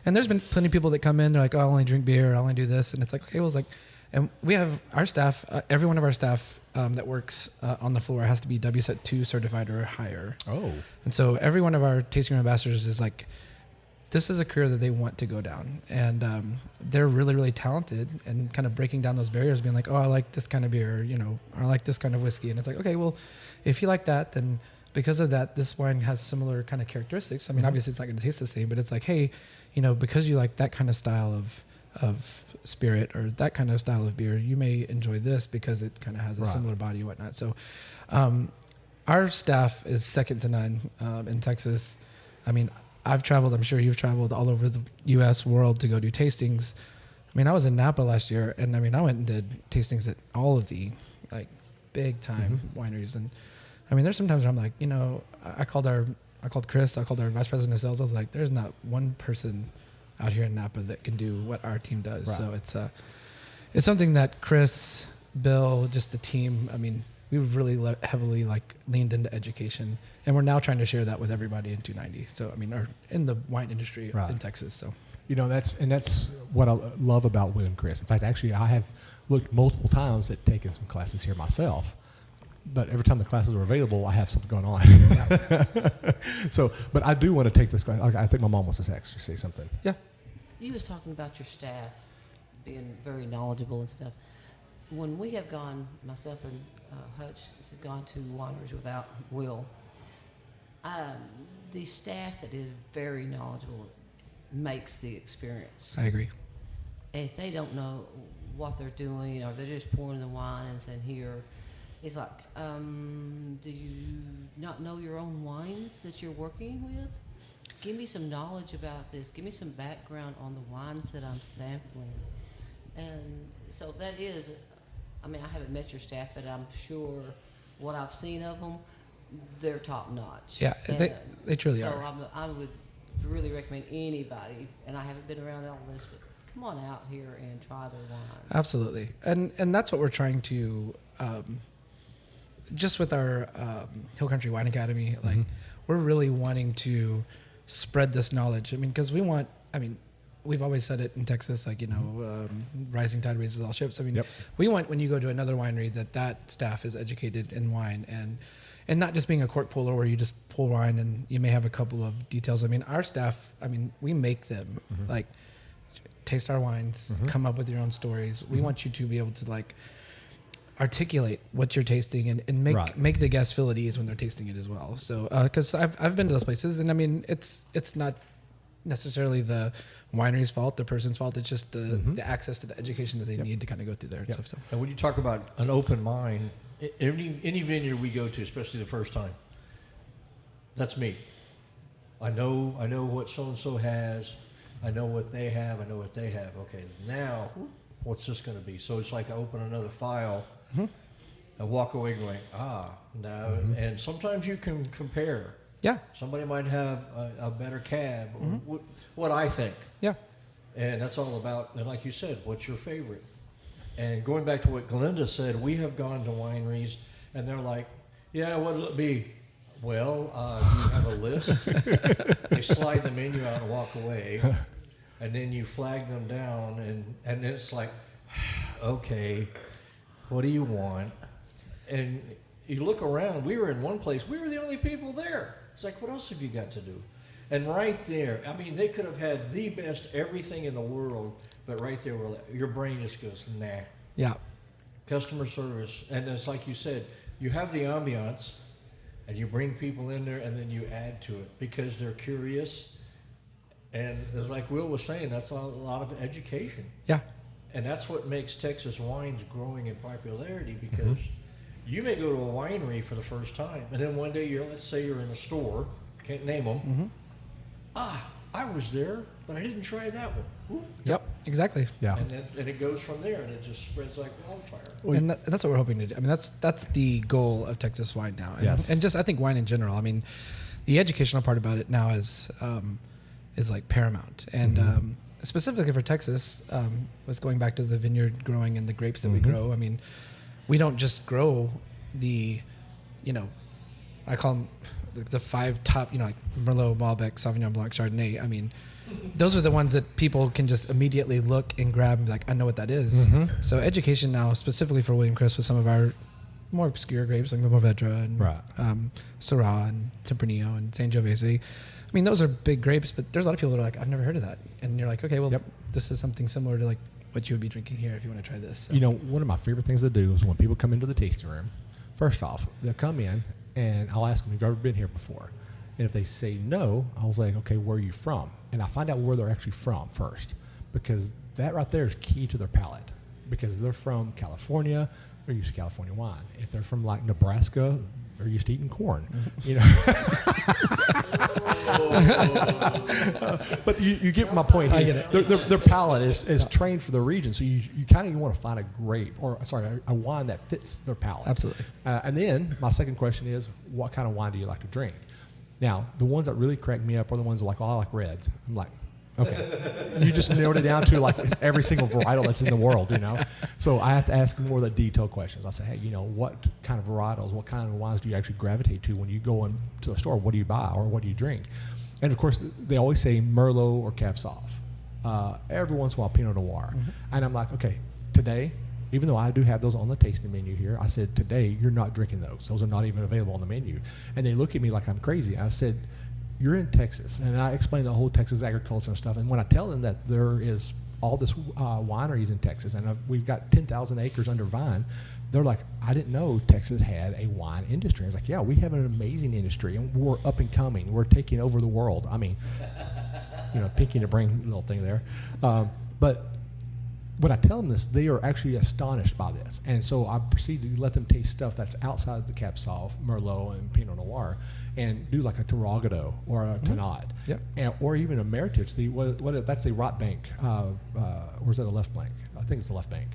and there's been plenty of people that come in, they're like, oh, I only drink beer, I only do this. And it's like, okay, well, it's like, and we have our staff, every one of our staff that works on the floor has to be WSET 2 certified or higher. Oh. And so every one of our tasting room ambassadors is like, this is a career that they want to go down. And they're really, really talented and kind of breaking down those barriers, being like, oh, I like this kind of beer, or I like this kind of whiskey. And it's like, okay, well, if you like that, then because of that, this wine has similar kind of characteristics. I mean, obviously it's not going to taste the same, but it's like, hey, because you like that kind of style of spirit or that kind of style of beer, you may enjoy this because it kind of has a similar body and whatnot. So our staff is second to none in Texas. I mean, I've traveled, I'm sure you've traveled all over the U.S. world to go do tastings. I mean, I was in Napa last year, and I mean, I went and did tastings at all of the like big time wineries. And I mean, there's sometimes where I'm like, I called Chris, I called our vice president of sales. I was like, there's not one person out here in Napa that can do what our team does. Right. So it's something that Chris, Bill, just the team, I mean, we've really heavily like leaned into education, and we're now trying to share that with everybody in 290. So, I mean, or in the wine industry in Texas. So, that's what I love about William Chris. In fact, actually, I have looked multiple times at taking some classes here myself, but every time the classes are available, I have something going on. So, but I do want to take this class. I think my mom wants to actually say something. Yeah. You was talking about your staff being very knowledgeable and stuff. When we have gone, myself and Hutch have gone to wineries without Will, the staff that is very knowledgeable makes the experience. I agree. If they don't know what they're doing, or they're just pouring the wine and saying, here, it's like, do you not know your own wines that you're working with? Give me some knowledge about this. Give me some background on the wines that I'm sampling. And so that is, I mean, I haven't met your staff, but I'm sure what I've seen of them, they're top notch. Yeah, they truly are. So I would really recommend anybody, and I haven't been around all this, but come on out here and try their wines. Absolutely. And that's what we're trying to, just with our Hill Country Wine Academy, like we're really wanting to spread this knowledge. I mean, because we've always said it in Texas, like, rising tide raises all ships. I mean, we want, when you go to another winery, that staff is educated in wine and not just being a cork puller where you just pull wine and you may have a couple of details. I mean, our staff, we make them like taste our wines, come up with your own stories. We want you to be able to like articulate what you're tasting and make the guests feel at ease when they're tasting it as well. So, cause I've been to those places, and I mean, it's not necessarily the winery's fault, the person's fault. It's just the access to the education that they need to kind of go through there and stuff. So, and when you talk about an open mind, any vineyard we go to, especially the first time, that's me. I know what so and so has. I know what they have. I know what they have. Okay, now what's this going to be? So it's like I open another file, and walk away going, no. And sometimes you can compare. Yeah. Somebody might have a better cab, or what I think. Yeah. And that's all about, and like you said, what's your favorite? And going back to what Glenda said, we have gone to wineries, and they're like, yeah, what'll it be? Well, do you have a list? You slide the menu out and walk away, and then you flag them down, and it's like, okay, what do you want? And you look around. We were in one place. We were the only people there. It's like, what else have you got to do? And right there, I mean, they could have had the best everything in the world, but right there, your brain just goes, nah. Yeah. Customer service. And it's like you said, you have the ambiance, and you bring people in there, and then you add to it because they're curious. And it's like Will was saying, that's a lot of education. Yeah. And that's what makes Texas wines growing in popularity, because you may go to a winery for the first time, and then one day let's say you're in a store, can't name them. I was there, but I didn't try that one. Ooh. Yep. Exactly. Yeah. And it goes from there, and it just spreads like wildfire. And that's what we're hoping to do. I mean, that's the goal of Texas wine now. And, Yes. and just I think wine in general. I mean, the educational part about it now is like paramount. And specifically for Texas, with going back to the vineyard growing and the grapes that we grow. I mean, we don't just grow the, I call them the 5 top, like Merlot, Malbec, Sauvignon Blanc, Chardonnay. I mean, those are the ones that people can just immediately look and grab and be like, I know what that is. So education now, specifically for William Chris, with some of our more obscure grapes like Mourvedre and Syrah and Tempranillo and Sangiovese. I mean, those are big grapes, but there's a lot of people that are like, I've never heard of that. And you're like, okay, well, this is something similar to like what you would be drinking here if you want to try this. So. One of my favorite things to do is when people come into the tasting room, first off, they'll come in and I'll ask them, have you ever been here before? And if they say no, I was like, okay, where are you from? And I find out where they're actually from first, because that right there is key to their palate. Because they're from California, they're used to California wine. If they're from like Nebraska, they're used to eating corn. But you get my point here. Their palate is trained for the region, so you kind of want to find a wine that fits their palate. Absolutely. And then my second question is, what kind of wine do you like to drink? Now, the ones that really crack me up are the ones that are like, I like reds. I'm like, okay. You just nailed it down to like every single varietal that's in the world, So I have to ask more of the detailed questions. I say, hey, what kind of varietals, what kind of wines do you actually gravitate to when you go into a store? What do you buy or what do you drink? And of course, they always say Merlot or Cab Sauv. Every once in a while, Pinot Noir. And I'm like, okay, today, even though I do have those on the tasting menu here, I said, today, you're not drinking those. Those are not even available on the menu. And they look at me like I'm crazy. I said, you're in Texas. And I explained the whole Texas agriculture and stuff. And when I tell them that there is all this wineries in Texas, and we've got 10,000 acres under vine, they're like, I didn't know Texas had a wine industry. I was like, yeah, we have an amazing industry, and we're up and coming. We're taking over the world. I mean, pinky to brain little thing there. But when I tell them this, they are actually astonished by this. And so I proceed to let them taste stuff that's outside the Cab Sauv, Merlot, and Pinot Noir, and do like a Tarragodo or a Tannat, or even a Meritage. That's a Rot Bank, or is that a Left Bank? I think it's a Left Bank.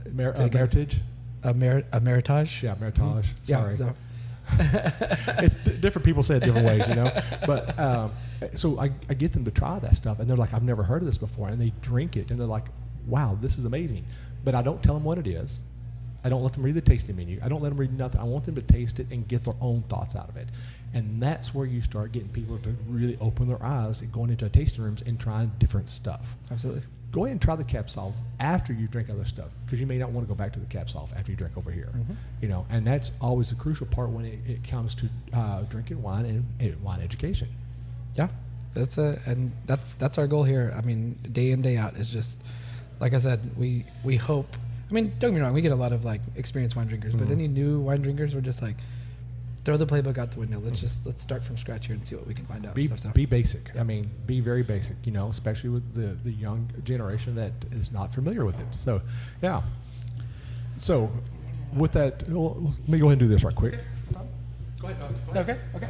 Meritage? A Meritage? Yeah, Meritage. Sorry. Yeah, It's different people say it different ways, But so I get them to try that stuff, and they're like, I've never heard of this before, and they drink it, and they're like, wow, this is amazing. But I don't tell them what it is. I don't let them read the tasting menu. I don't let them read nothing. I want them to taste it and get their own thoughts out of it. And that's where you start getting people to really open their eyes and going into tasting rooms and trying different stuff. Absolutely. Go ahead and try the Cab Sauv after you drink other stuff, because you may not want to go back to the Cab Sauv after you drink over here. And that's always the crucial part when it comes to drinking wine and wine education. Yeah, that's our goal here. I mean, day in, day out is just, like I said, we hope. I mean, don't get me wrong, we get a lot of like experienced wine drinkers, but any new wine drinkers, we're just like, throw the playbook out the window. Let's start from scratch here and see what we can find out. Be basic. I mean, be very basic. Especially with the young generation that is not familiar with it. So, yeah. So, with that, let me go ahead and do this right quick. Go ahead. Okay.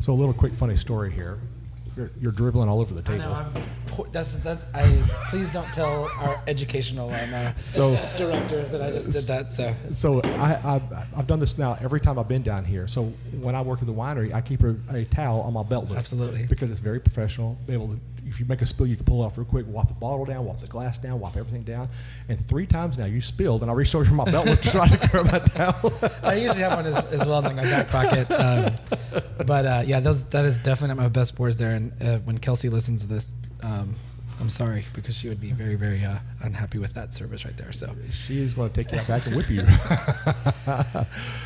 So a little quick funny story here. You're dribbling all over the I table. know. Please don't tell our educational director that I just did that. So I've done this now every time I've been down here. So when I work at the winery, I keep a towel on my belt loop. Absolutely. Because it's very professional. Be able to, if you make a spill, you can pull it off real quick, wipe the bottle down, wipe the glass down, wipe everything down. And 3 times now you spilled, and I reached over for my belt loop to try to grab my towel. I usually have one as well in my back pocket. But that is definitely not my best pours there. And when Kelsey listens to this, I'm sorry, because she would be very, very unhappy with that service right there. So she's going to take you out back and whip you.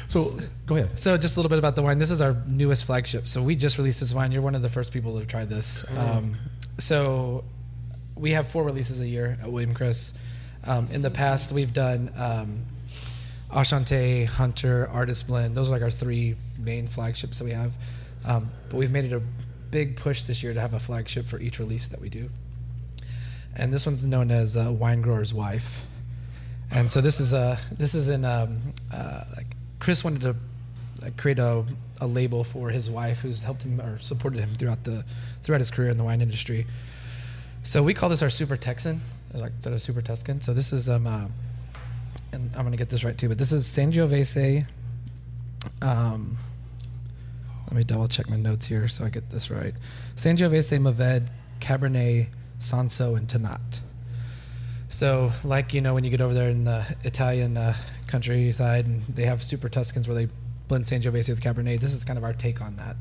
So go ahead. So just a little bit about the wine. This is our newest flagship. So we just released this wine. You're one of the first people to try this. So we have 4 releases a year at William Chris. In the past, we've done Ashante, Hunter, Artist Blend. Those are like our 3 main flagships that we have. But we've made it a big push this year to have a flagship for each release that we do. And this one's known as Wine Grower's Wife. And so this is in like Chris wanted to create a label for his wife, who's helped him or supported him throughout his career in the wine industry. So we call this our Super Texan, like instead of Super Tuscan. So this is and I'm going to get this right too, but this is Sangiovese. Let me double check my notes here so I get this right. Sangiovese, Mourvèdre, Cabernet, Sanso, and Tannat. So, like, when you get over there in the Italian countryside, and they have Super Tuscans where they blend Sangiovese with Cabernet, this is kind of our take on that.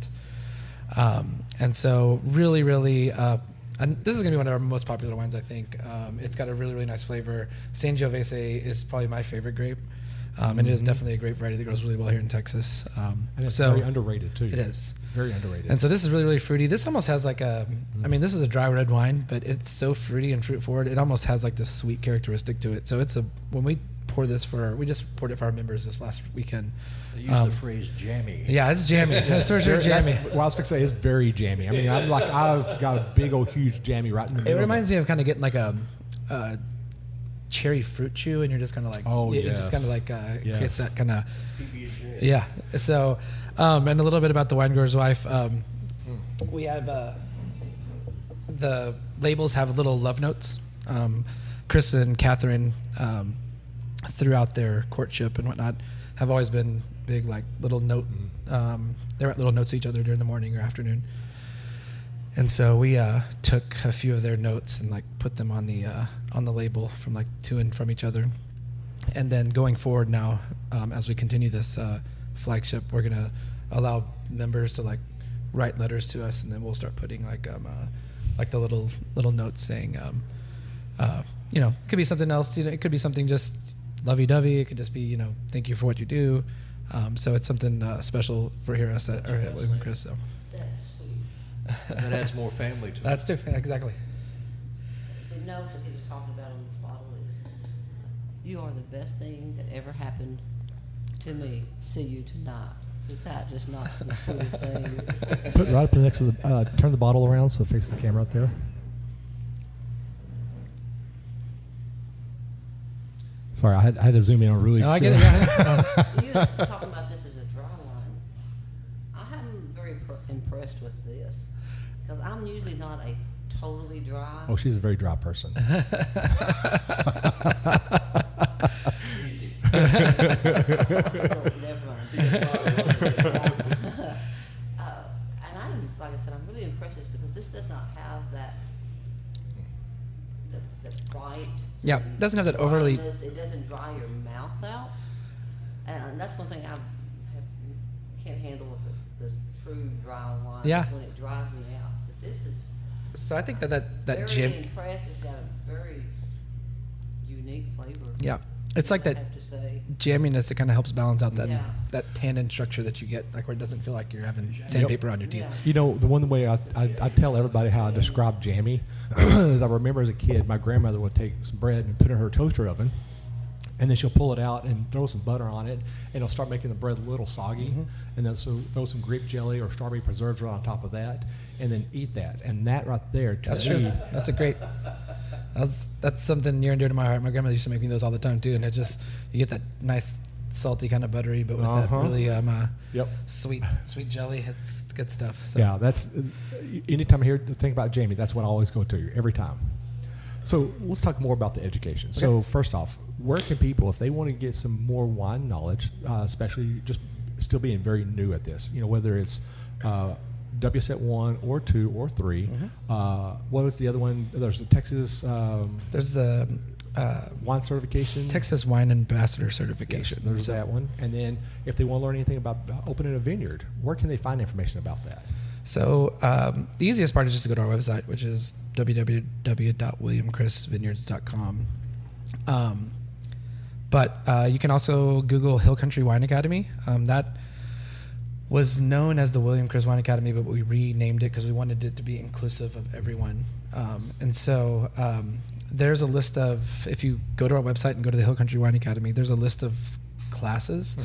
And so, really, really, and this is going to be one of our most popular wines, I think. It's got a really, really nice flavor. Sangiovese is probably my favorite grape. And it is definitely a grape variety that grows really well here in Texas. And it's very underrated, too. It is. Very underrated. And so this is really, really fruity. This almost has like this is a dry red wine, but it's so fruity and fruit forward. It almost has like this sweet characteristic to it. So when we pour this we just poured it for our members this last weekend. They use the phrase jammy. Yeah, it's jammy. That's for sure jammy. Well, I was going to say it's very jammy. I mean, I've got a big old huge jammy right in the middle. It reminds me of kind of getting like a cherry fruit chew, and you're just kind of like, it just kind of like creates that kind of, yeah. So, and a little bit about the Wine Grower's Wife. We have the labels have little love notes. Chris and Catherine, throughout their courtship and whatnot, have always been big like little note. They write little notes to each other during the morning or afternoon. And so we took a few of their notes and like put them on the label from like to and from each other. And then going forward now, as we continue this flagship, we're gonna allow members to like write letters to us, and then we'll start putting like the little notes saying, it could be something else. It could be something just lovey-dovey. It could just be thank you for what you do. So it's something special for us at William and Chris. So. That adds more family to it. That's too, exactly. The note that he was talking about on this bottle is, "You are the best thing that ever happened to me. See you tonight." Is that just not the sweetest thing? Put right up next to the, turn the bottle around so it faces the camera up there. Sorry, I had to zoom in on really. No, I get it. Yeah. You talking about this as a dry wine. I am very impressed with this, because I'm usually not a totally dry. Oh, she's a very dry person. Easy. Never mind. And I'm, like I said, I'm really impressed because this does not have that the bite. Yeah, it doesn't have that overly. Dryness. It doesn't dry your mouth out, and that's one thing can't handle with the true dry wine. Yeah. When it dries me out, but this is. So I think that Very gym. impressed. It's got a very unique flavor. Yeah, it's like that I have to say. jamminess that kind of helps balance out that Yeah. that tannin structure that you get, like where it doesn't feel like you're having sandpaper on your teeth. Yeah. The one way I tell everybody how I describe jammy is I remember as a kid, my grandmother would take some bread and put it in her toaster oven, and then she'll pull it out and throw some butter on it, and it'll start making the bread a little soggy, and then throw some grape jelly or strawberry preserves right on top of that, and then eat that. And that right there, to That's me, true. That's a great. That's something near and dear to my heart. My grandmother used to make me those all the time too, and it just you get that nice salty, kind of buttery, but with that really sweet jelly. It's good stuff. So. Yeah, that's anytime I hear to think about Jamie, that's what I always go to every time. So let's talk more about the education. Okay. So first off, where can people, if they want to get some more wine knowledge, especially just still being very new at this, whether it's WSET 1 or 2 or 3, what was the other one? There's the Texas. There's the wine certification. Texas Wine Ambassador certification. Yes, there's that one. And then if they want to learn anything about opening a vineyard, where can they find information about that? So the easiest part is just to go to our website, which is www.williamchrisvineyards.com. But you can also Google Hill Country Wine Academy. That was known as the William Chris Wine Academy, but we renamed it because we wanted it to be inclusive of everyone. And so there's a list of, if you go to our website and go to the Hill Country Wine Academy, there's a list of classes.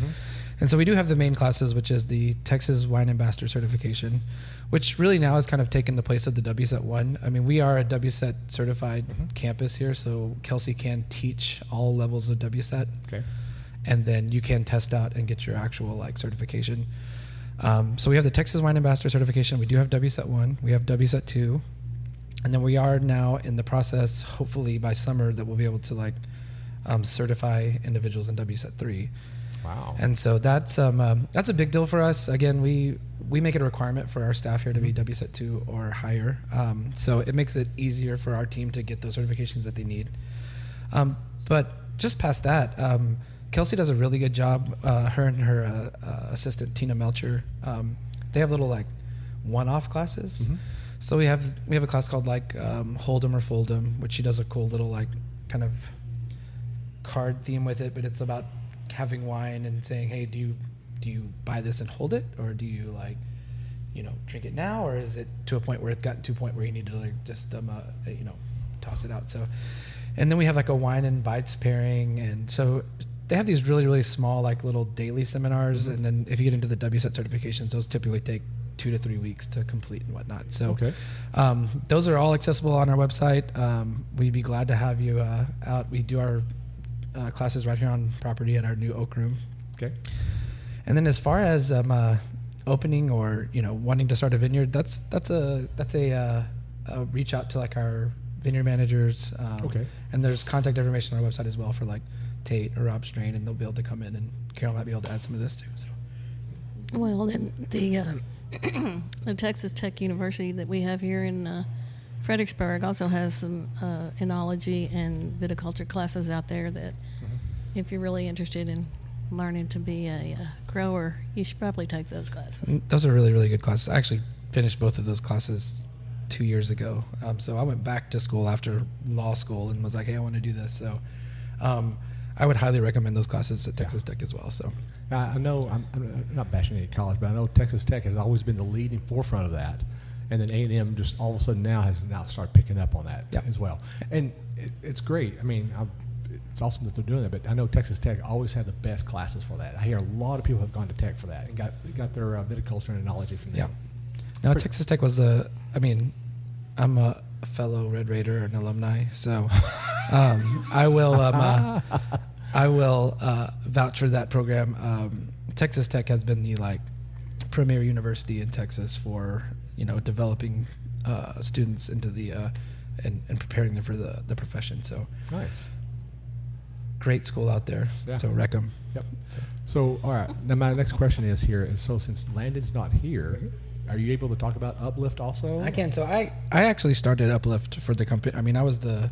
And so we do have the main classes, which is the Texas Wine Ambassador certification, which really now has kind of taken the place of the WSET 1. I mean, we are a WSET certified campus here, so Kelsey can teach all levels of WSET. Okay. And then you can test out and get your actual certification. So we have the Texas Wine Ambassador certification. We do have WSET 1. We have WSET 2. And then we are now in the process, hopefully by summer, that we'll be able to certify individuals in WSET 3. Wow. And so that's a big deal for us. Again, we make it a requirement for our staff here to be WSET 2 or higher. So it makes it easier for our team to get those certifications that they need. But just past that, Kelsey does a really good job. Her and her assistant, Tina Melcher, they have little one-off classes. So we have a class called Hold 'em or Fold 'em, which she does a cool little kind of card theme with it, but it's about having wine and saying, hey, do you buy this and hold it, or do you drink it now, or is it to a point where it's gotten to a point where you need to just toss it out? So, and then we have a wine and bites pairing, and so they have these really, really small little daily seminars, and then if you get into the WSET certifications, those typically take 2 to 3 weeks to complete and whatnot. So those are all accessible on our website. We'd be glad to have you out. We do our classes right here on property at our new Oak Room. Okay. And then as far as opening or wanting to start a vineyard, that's a reach out to our vineyard managers. Okay. And there's contact information on our website as well for Tate or Rob Strain, and they'll be able to come in, and Carol might be able to add some of this too. So. Well, then the Texas Tech University that we have here in Fredericksburg also has some enology and viticulture classes out there that if you're really interested in learning to be a grower, you should probably take those classes. Those are really, really good classes. I actually finished both of those classes 2 years ago. So I went back to school after law school and was like, hey, I want to do this. So I would highly recommend those classes at Texas Tech as well. So I know I'm not bashing any college, but I know Texas Tech has always been the leading forefront of that. And then A&M just all of a sudden has started picking up on that as well. And it's great. I mean, it's awesome that they're doing that, but I know Texas Tech always had the best classes for that. I hear a lot of people have gone to Tech for that and got their viticulture and enology from them. No, Texas Tech was I'm a fellow Red Raider and alumni, so I will vouch for that program. Texas Tech has been the premier university in Texas for developing students into the and preparing them for the profession. So nice, great school out there. Yeah. So rec 'em. Yep. So all right, now my next question is so since Landon's not here, are you able to talk about Uplift also? I can. So I actually started Uplift for the company. I mean, I was I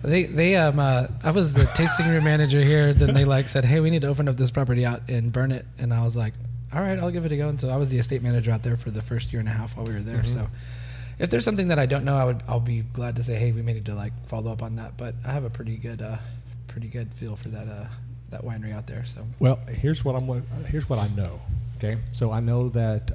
was the tasting room manager here. Then they said, hey, we need to open up this property out and burn it. And I was like, all right, I'll give it a go. And so I was the estate manager out there for the first year and a half while we were there. So if there's something that I don't know, I'll be glad to say, hey, we may need to follow up on that. But I have a pretty good feel for that winery out there. So well, here's what I know. Okay, so I know that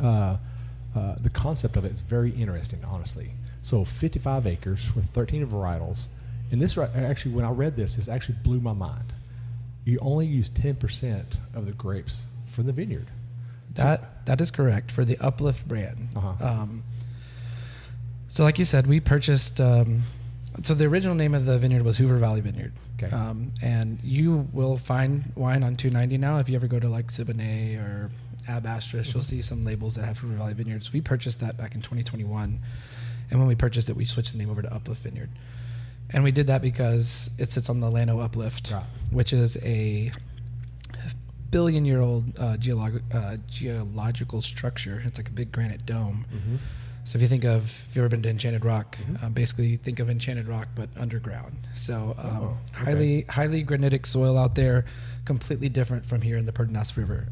the concept of it is very interesting, honestly. So 55 acres with 13 varietals, and this actually, when I read this actually blew my mind. You only use 10% of the grapes from the vineyard. That is correct for the Uplift brand. So like you said, we purchased So the original name of the vineyard was Hoover Valley Vineyard. Okay. And you will find wine on 290 now. If you ever go to like Siboney or Ab Astris, you'll see some labels that have Hoover Valley Vineyards. We purchased that back in 2021. And when we purchased it, we switched the name over to Uplift Vineyard. And we did that because it sits on the Llano Uplift, Right. which is a billion-year-old geological structure. It's like a big granite dome. Mm-hmm. So if you ever been to Enchanted Rock, basically think of Enchanted Rock but underground. So okay. highly granitic soil out there, completely different from here in the Pedernales River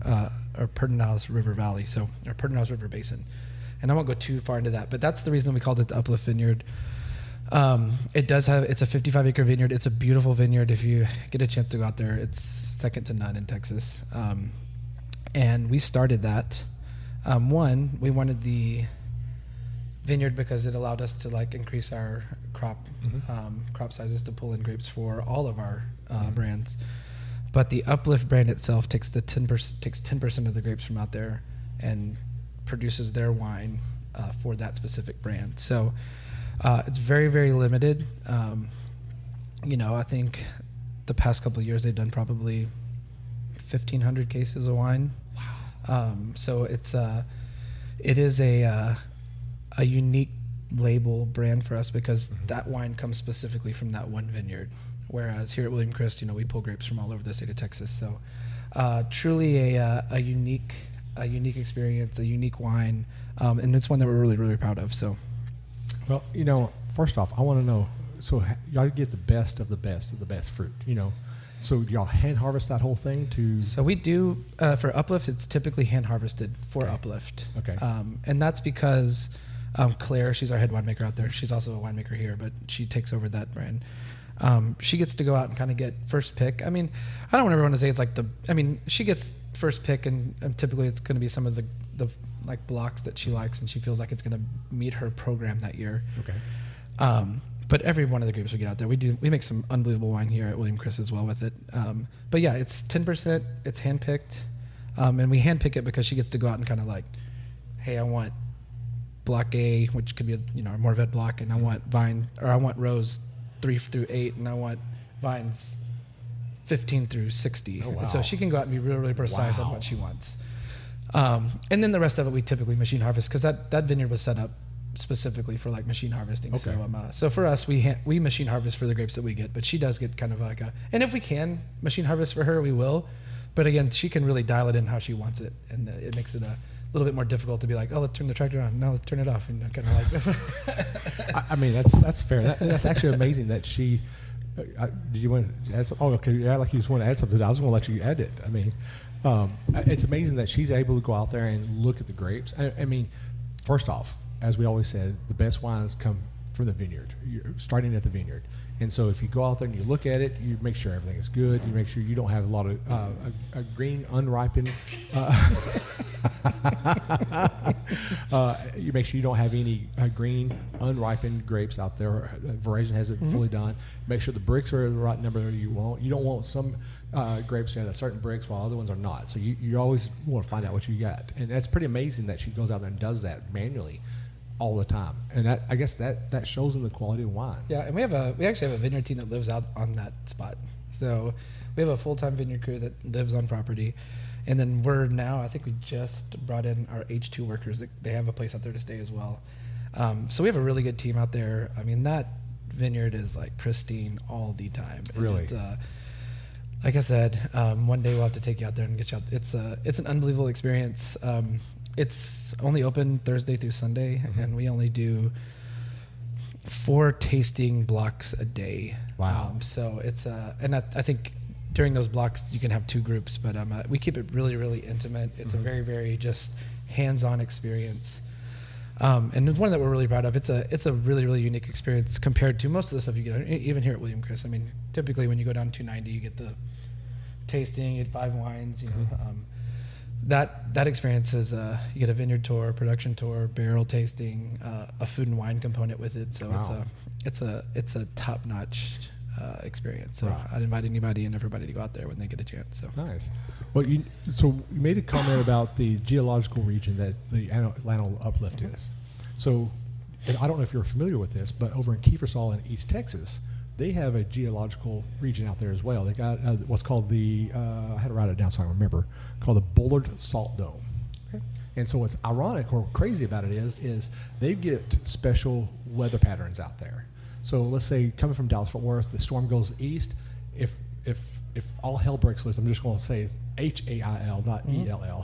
or Pedernales River Valley, or Pedernales River Basin. And I won't go too far into that, but that's the reason we called it the Uplift Vineyard. It's a 55-acre vineyard. It's a beautiful vineyard. If you get a chance to go out there, it's second to none in Texas. And we started that. We wanted the vineyard because it allowed us to like increase our crop sizes to pull in grapes for all of our brands. But the Uplift brand itself takes 10% of the grapes from out there and produces their wine for that specific brand. So it's very, very limited. I think the past couple of years they've done probably 1,500 cases of wine. Wow. So it is a unique label brand for us because that wine comes specifically from that one vineyard. Whereas here at William Chris, we pull grapes from all over the state of Texas. So truly a unique experience, a unique wine, and it's one that we're really, really proud of. So. Well, first off, I want to know, so y'all get the best of the best of the best fruit, So y'all hand harvest that whole thing to... So we do, for Uplift, it's typically hand harvested for Uplift. Okay. And that's because Claire, she's our head winemaker out there. She's also a winemaker here, but she takes over that brand. She gets to go out and kind of get first pick. I mean, I don't want everyone to say it's like she gets first pick and typically it's going to be some of the like blocks that she likes and she feels like it's going to meet her program that year. Okay. But every one of the grapes we get out there, we make some unbelievable wine here at William Chris as well with it. But yeah, it's 10%, it's handpicked. And we handpick it because she gets to go out and kind of like, hey, I want block A, which could be a Mourvèdre block, and I want rows 3 through 8, and I want vines 15 through 60. Oh, wow. And so she can go out and be really, really precise on what she wants. And then the rest of it we typically machine harvest because that vineyard was set up specifically for like machine harvesting. Okay. So for us, we machine harvest for the grapes that we get, but she does get kind of like and if we can machine harvest for her, we will. But again, she can really dial it in how she wants it, and it makes it a little bit more difficult to be like, oh, let's turn the tractor on. No, let's turn it off. And kind of like. I mean, that's fair. That's actually amazing that she. Did you want to add something? Oh, okay. Yeah, like you just want to add something. I was going to let you add it. I mean, it's amazing that she's able to go out there and look at the grapes. I mean, first off, as we always said, the best wines come from the vineyard. You're starting at the vineyard. And so if you go out there and you look at it, you make sure everything is good. You make sure you don't have a lot of a green, unripened. You make sure you don't have any green, unripened grapes out there. Veraison hasn't fully done. Make sure the bricks are the right number you want. You don't want some grapes that have certain bricks while other ones are not. So you always want to find out what you got. And that's pretty amazing that she goes out there and does that manually all the time, and I guess that shows in the quality of wine. Yeah, and we actually have a vineyard team that lives out on that spot. So we have a full-time vineyard crew that lives on property, and then I think we just brought in our H2 workers. They have a place out there to stay as well. So we have a really good team out there. I mean, that vineyard is like pristine all the time. And really, it's, like I said, one day we'll have to take you out there and get you out. It's an unbelievable experience. It's only open Thursday through Sunday, and we only do 4 tasting blocks a day. Wow. So it's and I think during those blocks you can have 2 groups, but we keep it really, really intimate. It's a very, very just hands-on experience, and it's one that we're really proud of. It's a really, really unique experience compared to most of the stuff you get even here at William Chris. I mean, typically when you go down 290, you get the tasting, you get 5 wines, That experience is you get a vineyard tour, production tour, barrel tasting, a food and wine component with it. So wow. it's a top notch experience. So right. I'd invite anybody and everybody to go out there when they get a chance. So nice. Well, you made a comment about the geological region that the Llano Uplift is. So and I don't know if you're familiar with this, but over in Kiefersall in East Texas, they have a geological region out there as well. They got what's called the, I had to write it down so I remember, called the Bullard Salt Dome. Okay. And so what's ironic or crazy about it is they get special weather patterns out there. So let's say coming from Dallas-Fort Worth, the storm goes east. If all hell breaks loose, I'm just going to say HAIL, not ELL.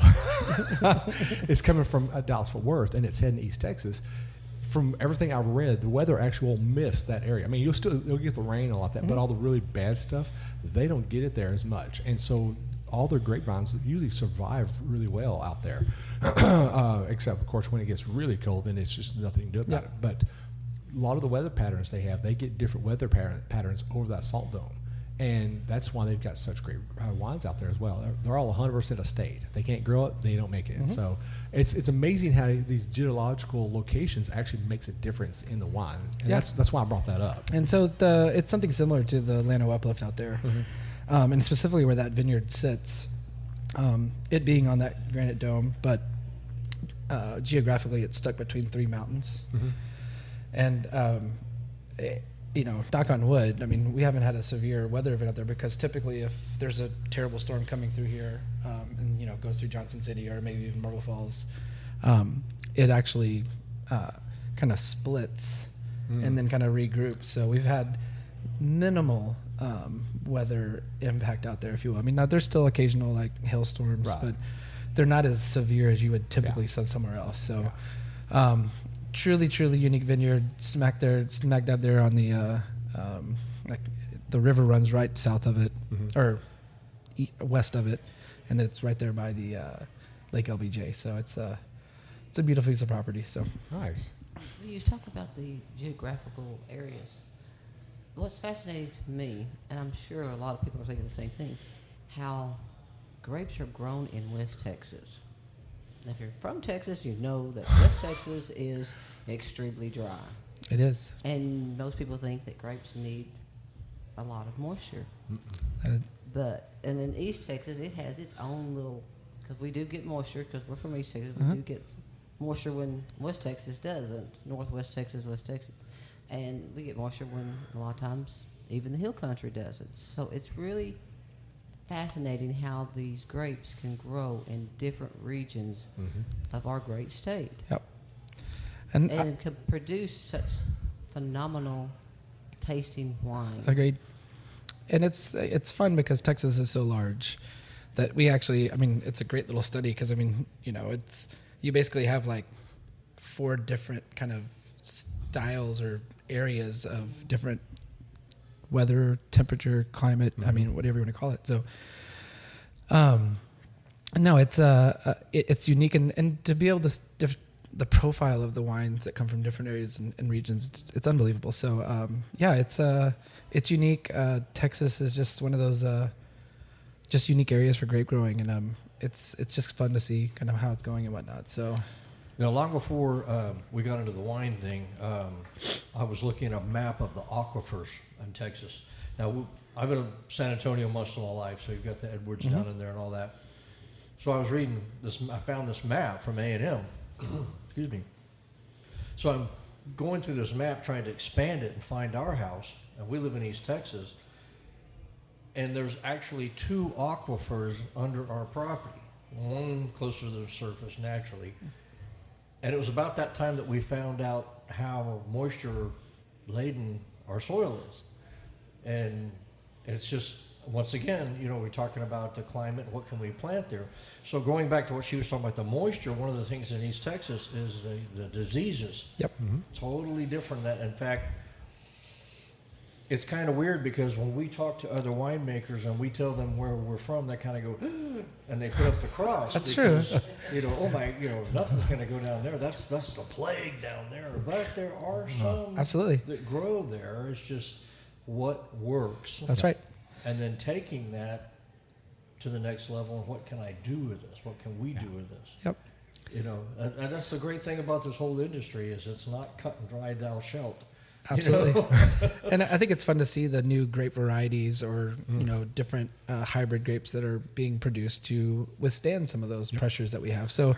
It's coming from Dallas-Fort Worth, and it's heading East Texas. From everything I've read, the weather actually will miss that area. I mean, you'll get the rain and all that, but all the really bad stuff, they don't get it there as much. And so all their grapevines usually survive really well out there, except, of course, when it gets really cold, then it's just nothing to do about it. But a lot of the weather patterns they have, they get different weather patterns over that salt dome. And that's why they've got such great wines out there as well. They're all 100% estate. If they can't grow it, they don't make it. So it's amazing how these geological locations actually makes a difference in the wine. And that's why I brought that up. And so it's something similar to the Llano Uplift out there, and specifically where that vineyard sits, it being on that granite dome, but geographically it's stuck between three mountains. And knock on wood, I mean, we haven't had a severe weather event out there, because typically if there's a terrible storm coming through here and, goes through Johnson City or maybe even Marble Falls, it actually kind of splits and then kind of regroups. So we've had minimal weather impact out there, if you will. I mean, now there's still occasional like hailstorms, but they're not as severe as you would typically see somewhere else. So truly unique vineyard, smack dab there on the like the river runs right south of it or west of it, and then it's right there by the Lake LBJ. So it's a beautiful piece of property. So nice. You talk about the geographical areas. What's fascinating to me, and I'm sure a lot of people are thinking the same thing, how grapes are grown in West Texas. Now, if you're from Texas, you know that West Texas is extremely dry. It is. And most people think that grapes need a lot of moisture. And in East Texas, it has its own little, because we do get moisture, because we're from East Texas, we do get moisture when West Texas doesn't, Northwest Texas, West Texas. And we get moisture when a lot of times even the hill country doesn't. So it's really fascinating how these grapes can grow in different regions of our great state. Yep. And can produce such phenomenal tasting wine. Agreed. And it's fun because Texas is so large that we actually, I mean, it's a great little study because, I mean, you basically have like 4 different kind of styles or areas of different weather, temperature, climate, I mean, whatever you want to call it. So, no, it's unique. And to be able to, the profile of the wines that come from different areas and regions, it's unbelievable. So, it's unique. Texas is just one of those, just unique areas for grape growing. And, it's just fun to see kind of how it's going and whatnot. So, now, long before we got into the wine thing, I was looking at a map of the aquifers in Texas. Now, I've been in San Antonio most of my life, so you've got the Edwards down in there and all that. So I was reading this. I found this map from A&M. Excuse me. So I'm going through this map trying to expand it and find our house. And we live in East Texas. And there's actually 2 aquifers under our property. One closer to the surface naturally. And it was about that time that we found out how moisture-laden our soil is. And it's just, once again, we're talking about the climate, what can we plant there. So going back to what she was talking about, the moisture, one of the things in East Texas is the diseases. Yep. Totally different than that. In fact, it's kind of weird because when we talk to other winemakers and we tell them where we're from, they kind of go, and they put up the cross. That's because, true. Oh my, nothing's going to go down there. That's the plague down there. But there are some absolutely that grow there. It's just what works. That's right. And then taking that to the next level, and what can I do with this? What can we do with this? Yep. And that's the great thing about this whole industry is it's not cut and dry, thou shalt. Absolutely. And I think it's fun to see the new grape varieties or, different hybrid grapes that are being produced to withstand some of those pressures that we have. So,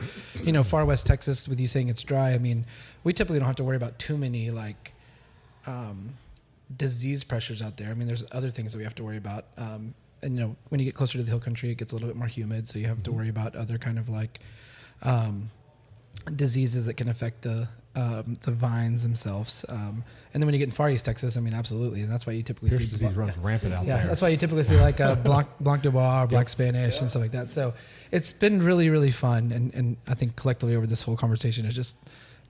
far west Texas, with you saying it's dry, I mean, we typically don't have to worry about too many disease pressures out there. I mean, there's other things that we have to worry about. And, when you get closer to the hill country, it gets a little bit more humid. So you have to worry about other kind of diseases that can affect the vines themselves. And then when you get in far east Texas, I mean, absolutely. And that's why you typically Pierce see disease runs rampant out there. Yeah, that's why you typically see like Blanc de Bois or Black Spanish and stuff like that. So it's been really, really fun. And I think collectively over this whole conversation is just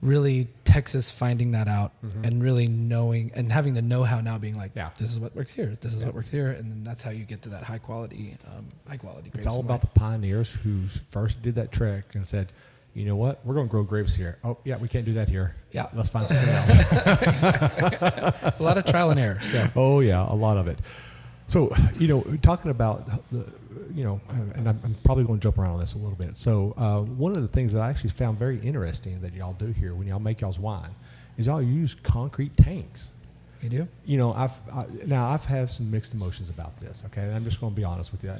really Texas finding that out and really knowing and having the know-how now being like, this is what works here. This is what works here. And then that's how you get to that high quality grapes. It's all about the pioneers who first did that trick and said, you know what? We're going to grow grapes here. Oh, yeah, we can't do that here. Yeah. Let's find something else. Exactly. A lot of trial and error. So. Oh, yeah, a lot of it. So, talking about and I'm probably going to jump around on this a little bit. So, one of the things that I actually found very interesting that y'all do here when y'all make y'all's wine is y'all use concrete tanks. You do? I've had some mixed emotions about this, okay? And I'm just going to be honest with you.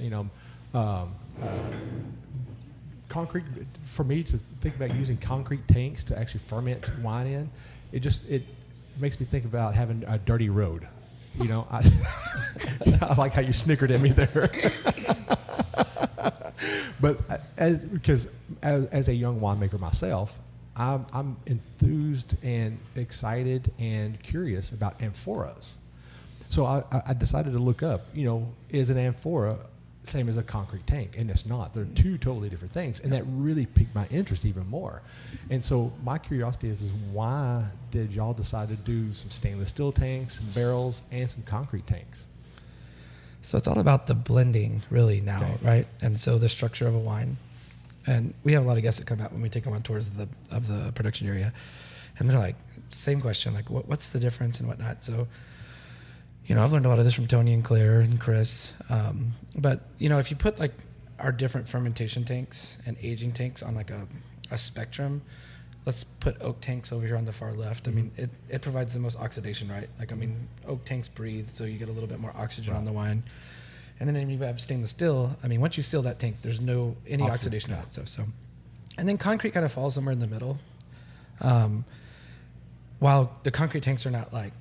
Concrete, for me to think about using concrete tanks to actually ferment wine in, it makes me think about having a dirty road. I like how you snickered at me there. But as a young winemaker myself, I'm enthused and excited and curious about amphoras. So I decided to look up, is an amphora same as a concrete tank? And it's not. They're two totally different things. And that really piqued my interest even more. And so my curiosity is why did y'all decide to do some stainless steel tanks, some barrels, and some concrete tanks? So it's all about the blending really now, right? And so the structure of a wine. And we have a lot of guests that come out when we take them on tours of the production area. And they're like, same question, like what's the difference and whatnot? So I've learned a lot of this from Tony and Claire and Chris. But, if you put like our different fermentation tanks and aging tanks on like a spectrum, let's put oak tanks over here on the far left. I mean, it provides the most oxidation, right? Like, oak tanks breathe, so you get a little bit more oxygen on the wine. And then you have stainless steel. I mean, once you seal that tank, there's any oxidation on it. So, and then concrete kind of falls somewhere in the middle. While the concrete tanks are not like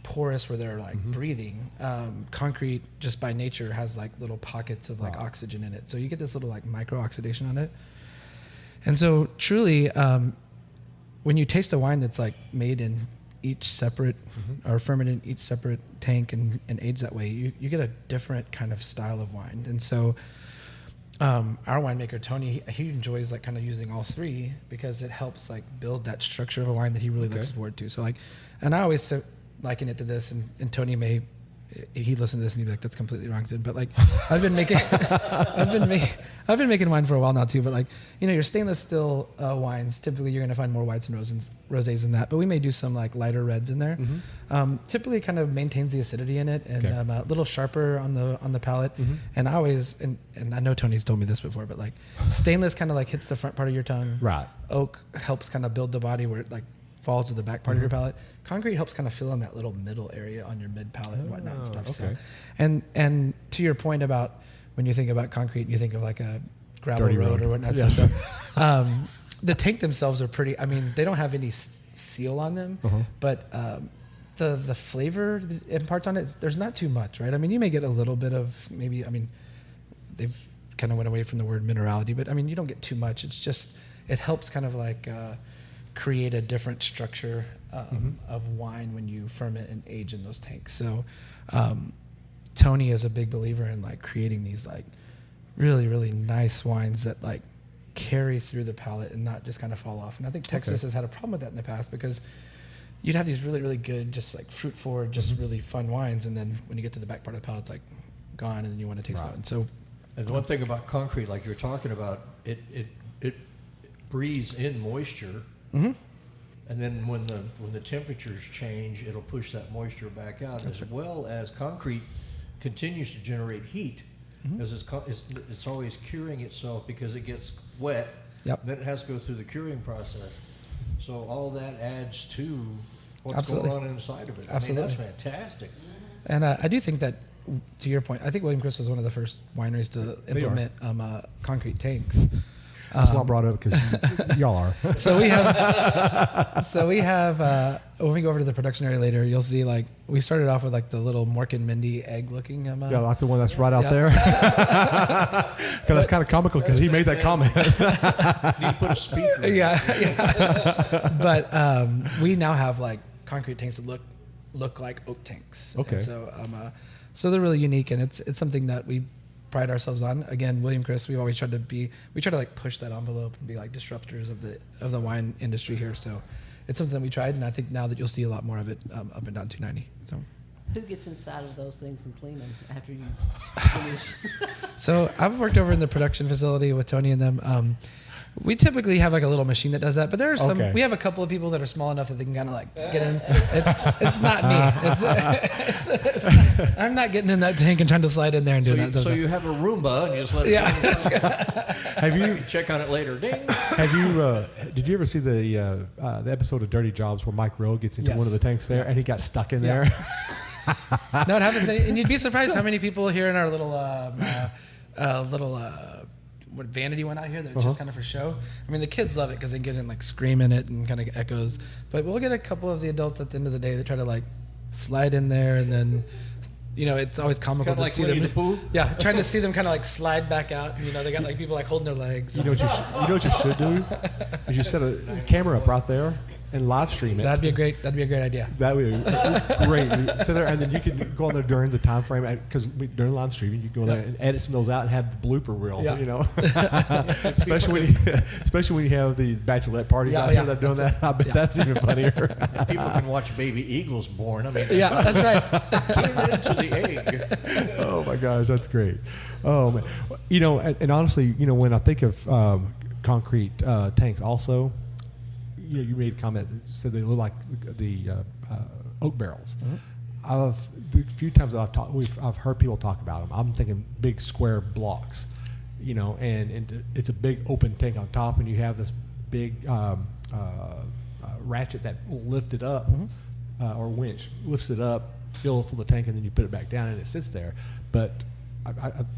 porous where they're like breathing, concrete just by nature has like little pockets of like oxygen in it, so you get this little like micro oxidation on it. And so truly when you taste a wine that's like made in each separate or fermented in each separate tank and aged that way, you get a different kind of style of wine. And so our winemaker Tony, he enjoys like kind of using all three because it helps like build that structure of a wine that he really looks forward to. So like, and I always liken it to this, and Tony he listened to this and he'd be like, that's completely wrong, Zinn. But like, I've been making wine for a while now too. But like, your stainless steel wines, typically you're going to find more whites and rosés in that. But we may do some like lighter reds in there. Typically, kind of maintains the acidity in it and a little sharper on the palate. And I always and I know Tony's told me this before, but like, stainless kind of like hits the front part of your tongue. Right. Oak helps kind of build the body where it like falls to the back part of your palate. Concrete helps kind of fill in that little middle area on your mid palate and whatnot and stuff. So, and to your point about when you think about concrete, you think of like a gravel road or whatnot. Yes. So, the tank themselves are pretty. I mean, they don't have any seal on them, but the flavor that imparts on it, there's not too much, right? I mean, you may get a little bit of maybe. I mean, they've kind of went away from the word minerality, but I mean, you don't get too much. It's just it helps kind of like create a different structure of wine when you ferment and age in those tanks. So Tony is a big believer in like creating these like really, really nice wines that like carry through the palate and not just kind of fall off. And I think Texas has had a problem with that in the past because you'd have these really, really good, just like fruit forward, just really fun wines. And then when you get to the back part of the palate, it's like gone and then you want to taste that. And so, and the one thing about concrete, like you're talking about, it breathes in moisture. And then when the temperatures change, it'll push that moisture back out, well as concrete continues to generate heat, as it's always curing itself because it gets wet. Then it has to go through the curing process. So all that adds to what's Absolutely. going on inside of it. Absolutely. I mean, that's fantastic. And I do think that, to your point, I think William Chris was one of the first wineries to implement concrete tanks. That's why I brought it up, because y'all are. So we have when we go over to the production area later, you'll see like we started off with like the little Mork and Mindy egg looking. Yeah, like the one that's right out there. Because that's kind of comical because he made that comment. Need to put a speaker in. Yeah. But we now have like concrete tanks that look like oak tanks. Okay. And so they're really unique, and it's something that we pride ourselves on. Again, William Chris, we've always tried to like push that envelope and be like disruptors of the wine industry here. So it's something that we tried, and I think now that you'll see a lot more of it up and down 290. So Who gets inside of those things and clean them after you finish? So I've worked over in the production facility with Tony and them. We typically have like a little machine that does that, but there are some. Okay. We have a couple of people that are small enough that they can kind of like get in. It's not me. I'm not getting in that tank and trying to slide in there and do that. So you have a Roomba and you just let it Have you check on it later. Ding. Have you? Did you ever see the episode of Dirty Jobs where Mike Rowe gets into Yes. one of the tanks there and he got stuck in Yeah. there? No, it happens, and you'd be surprised how many people here in our little what vanity one out here that's just kind of for show. I mean, the kids love it because they get in like screaming it and kind of echoes. But we'll get a couple of the adults at the end of the day that try to like slide in there, and then it's always comical Kinda to like see Winnie them. the Pooh? Yeah, trying to see them kind of like slide back out. And, they got like people like holding their legs. You know what you should do? Is you set a camera up right there and live stream it. That'd be a great idea. That would be great. You sit there, and then you can go on there during the time frame, because during live streaming, you go there and edit some of those out and have the blooper reel. Yeah. especially when you have the bachelorette parties out here that are doing that. I bet that's even funnier. People can watch baby eagles born. I mean, Yeah, that's right. turn it into the egg. Oh my gosh, that's great. Oh man, and honestly, when I think of concrete tanks, also, you made a comment that said they look like the oak barrels. The few times that I've heard people talk about them, I'm thinking big square blocks, and it's a big open tank on top, and you have this big ratchet that will lift it up, or winch lifts it up, fill the tank, and then you put it back down, and it sits there. But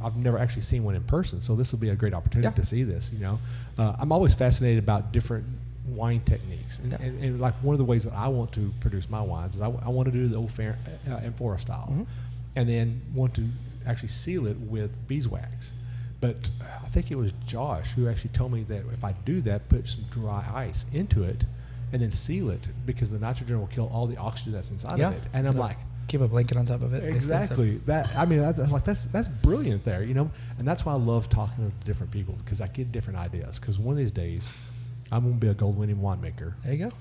I've never actually seen one in person, so this will be a great opportunity to see this. I'm always fascinated about different wine techniques, and like one of the ways that I want to produce my wines is I want to do the old amphora style, and then want to actually seal it with beeswax. But I think it was Josh who actually told me that if I do that, put some dry ice into it, and then seal it, because the nitrogen will kill all the oxygen that's inside of it. And I'm like, keep a blanket on top of it. exactly. That's brilliant there, and that's why I love talking to different people, because I get different ideas. Because one of these days, I'm going to be a gold-winning winemaker. There you go.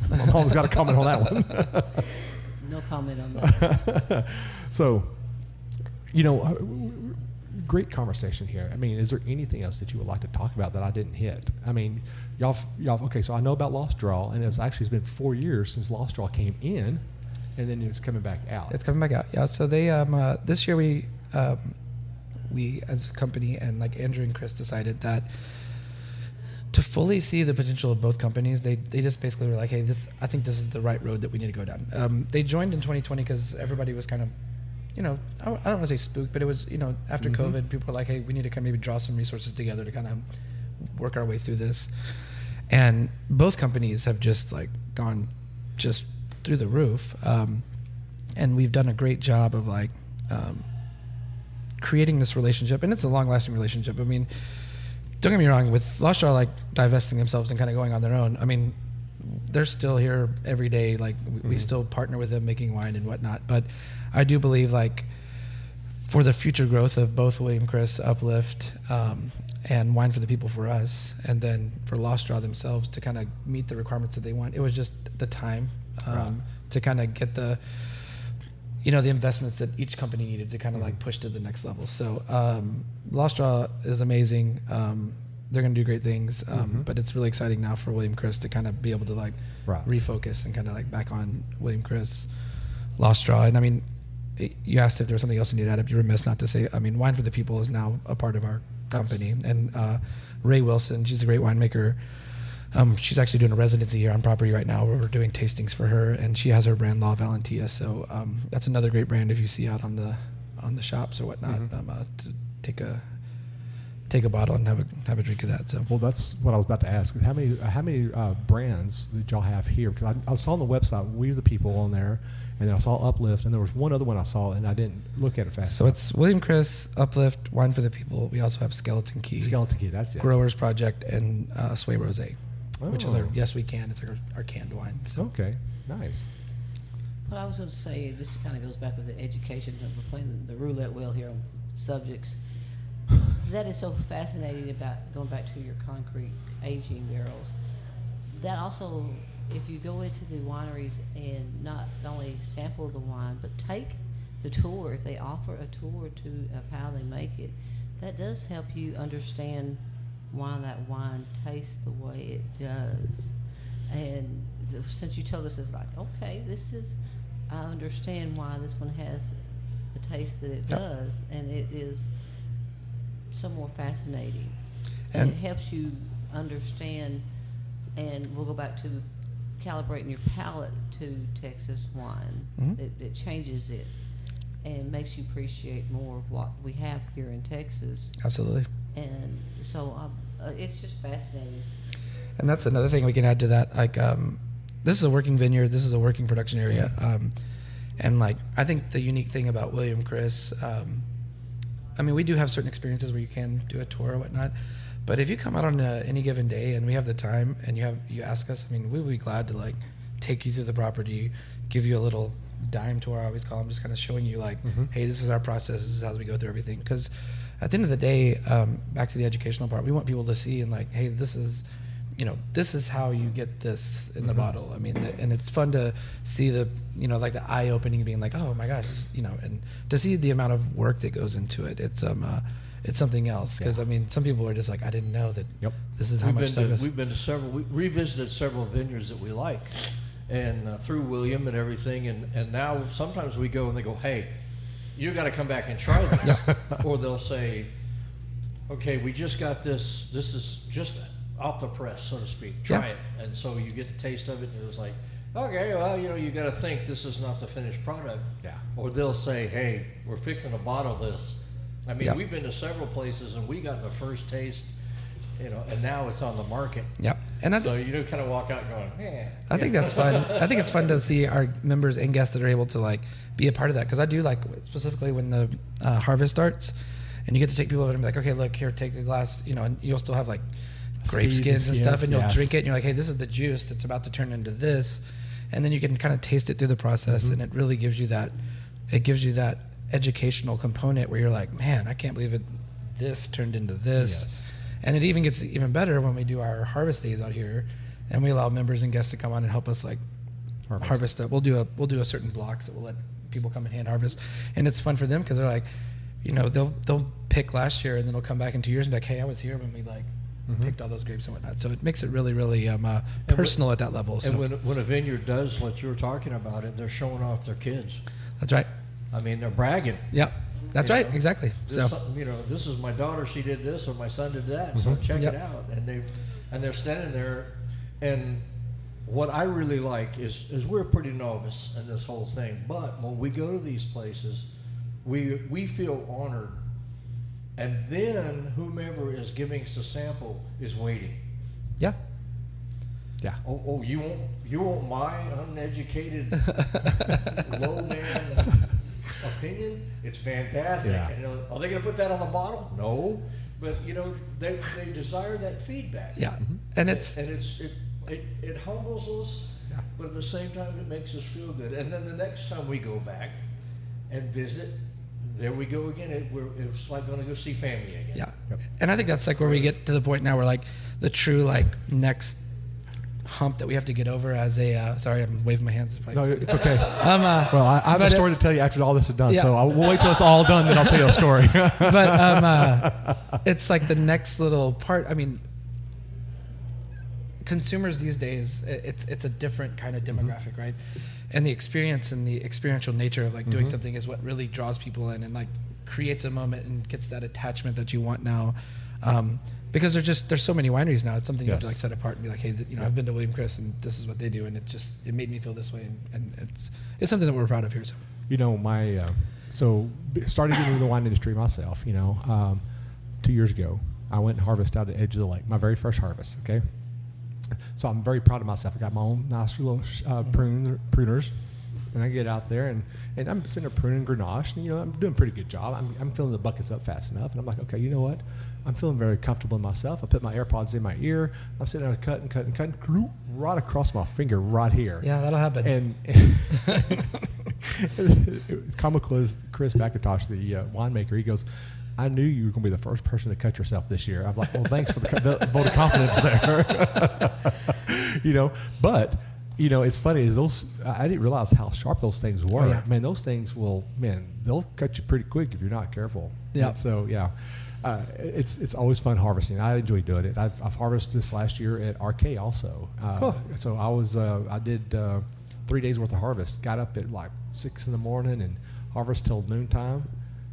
My mom's got a comment on that one. No comment on that. So, great conversation here. I mean, is there anything else that you would like to talk about that I didn't hit? I mean, y'all. Okay, so I know about Lost Draw, and it's been 4 years since Lost Draw came in, and then it's coming back out. It's coming back out. Yeah. So they this year we as a company, and like Andrew and Chris, decided that to fully see the potential of both companies, they just basically were like, hey, I think this is the right road that we need to go down. They joined in 2020 because everybody was kind of, I don't want to say spooked, but it was, after COVID, people were like, hey, we need to kind of maybe draw some resources together to kind of work our way through this. And both companies have just like gone just through the roof. And we've done a great job of like creating this relationship, and it's a long-lasting relationship. I mean, don't get me wrong, with Lost Draw like divesting themselves and kind of going on their own, I mean, they're still here every day. Like we still partner with them making wine and whatnot. But I do believe like for the future growth of both William Chris, Uplift, and Wine for the People for us, and then for Lost Draw themselves to kind of meet the requirements that they want, it was just the time to kind of get the investments that each company needed to kind of like push to the next level. So Lost Draw is amazing. They're going to do great things, but it's really exciting now for William Chris to kind of be able to like refocus and kind of like back on William Chris, Lost Draw. And I mean, you asked if there was something else we need to add up. You're remiss not to say, I mean, Wine for the People is now a part of our company. And Ray Wilson, she's a great winemaker. She's actually doing a residency here on property right now where we're doing tastings for her, and she has her brand La Valentia. So that's another great brand if you see out on the shops or whatnot, to take a bottle and have a drink of that. So Well, that's what I was about to ask. How many brands did y'all have here? Because I saw on the website We the People on there, and then I saw Uplift, and there was one other one I saw, and I didn't look at it fast. So it's William Chris, Uplift, Wine for the People. We also have Skeleton Key, That's it. Growers Project, and Sway Rosé, which is our Oh. Yes We Can. It's like our canned wine. So. Okay, nice. What I was going to say, this kind of goes back with the education, because we're playing the roulette wheel here on subjects. That is so fascinating about going back to your concrete aging barrels. That also, if you go into the wineries and not only sample the wine, but take the tour, if they offer a tour of how they make it, that does help you understand why that wine tastes the way it does. And since you told us, it's like, okay, I understand why this one has the taste that it does, and it is so more fascinating. And it helps you understand, and we'll go back to calibrating your palate to Texas wine. Mm-hmm. It changes it and makes you appreciate more of what we have here in Texas. Absolutely. And so it's just fascinating. And that's another thing we can add to that. Like, this is a working vineyard. This is a working production area. And like, I think the unique thing about William Chris, I mean, we do have certain experiences where you can do a tour or whatnot, but if you come out on any given day and we have the time and you ask us, I mean, we would be glad to like take you through the property, give you a little dime tour, I always call them, just kind of showing you like, hey, this is our process, this is how we go through everything. Because at the end of the day, back to the educational part, we want people to see and like, hey, this is how you get this in the bottle. I mean, and it's fun to see like the eye opening, being like, oh my gosh, and to see the amount of work that goes into it. It's something else. Because I mean, some people are just like, I didn't know that. This is how much stuff is. We've been to we revisited several vineyards that we like, and through William and everything, and now sometimes we go and they go, hey, you got to come back and try this, or they'll say, okay, we just got this. This is just off the press, so to speak. Try it, and so you get the taste of it, and it was like, okay, well, you got to think this is not the finished product. Or they'll say, hey, we're fixing to bottle this. I mean, we've been to several places, and we got the first taste, and now it's on the market. And so you kind of walk out going, yeah. I think that's fun. I think it's fun to see our members and guests that are able to like be a part of that, because I do like specifically when the harvest starts, and you get to take people over and be like, okay, look here, take a glass, and you'll still have like grape skins and stuff, and you'll drink it, and you're like, hey, this is the juice that's about to turn into this, and then you can kind of taste it through the process, and it really gives you that educational component where you're like, man, I can't believe this turned into this. And it even gets even better when we do our harvest days out here, and we allow members and guests to come on and help us like harvest it. We'll do a certain blocks that we'll let people come and hand harvest, and it's fun for them because they're like, they'll pick last year, and then they'll come back in 2 years and be like, hey, I was here when we like picked all those grapes and whatnot. So it makes it really, really personal at that level. So. And when a vineyard does what you're talking about, they're showing off their kids. That's right. I mean, they're bragging. Yeah, that's right. Exactly. This, this is my daughter. She did this, or my son did that. So check it out. And they're standing there. And what I really like is we're pretty novice in this whole thing. But when we go to these places, we feel honored. And then whomever is giving us a sample is waiting. Yeah. Oh, you won't my uneducated low man opinion? It's fantastic. Yeah. Are they going to put that on the bottle? No, but they desire that feedback. Yeah, and it humbles us, but at the same time it makes us feel good. And then the next time we go back and visit, there we go again. It's like going to go see family again. Yeah, and I think that's like where we get to the point now where like the true like next hump that we have to get over as a sorry, I'm waving my hands. No, it's okay. Well, I have a story to tell you after all this is done, so we'll wait till it's all done, then I'll tell you a story. But it's like the next little part. I mean, consumers these days, it's a different kind of demographic, right? And the experience and the experiential nature of like doing something is what really draws people in and like creates a moment and gets that attachment that you want now. Because there's so many wineries now. It's something you have to Yes. like set apart and be like, hey, I've been to William Chris and this is what they do, and it made me feel this way, and it's something that we're proud of here. So. You know, starting getting into the wine industry myself, 2 years ago, I went and harvested out at the edge of the lake, my very first harvest, okay? So I'm very proud of myself. I got my own nice little pruners, and I get out there, and I'm sitting there pruning Grenache, and, I'm doing a pretty good job. I'm filling the buckets up fast enough, and I'm like, okay, you know what? I'm feeling very comfortable in myself. I put my AirPods in my ear. I'm sitting there cutting, right across my finger right here. Yeah, that'll happen. And it's comical as Chris Brundrett, the winemaker, he goes, I knew you were going to be the first person to cut yourself this year. I'm like, well, thanks for the vote of confidence there. But, it's funny is I didn't realize how sharp those things were. Oh, yeah. Man, those things they'll cut you pretty quick if you're not careful. Yeah. And so, yeah. It's always fun harvesting. I enjoy doing it. I've harvested this last year at RK also. Cool. So I did 3 days worth of harvest. Got up at like 6 in the morning and harvest till noontime,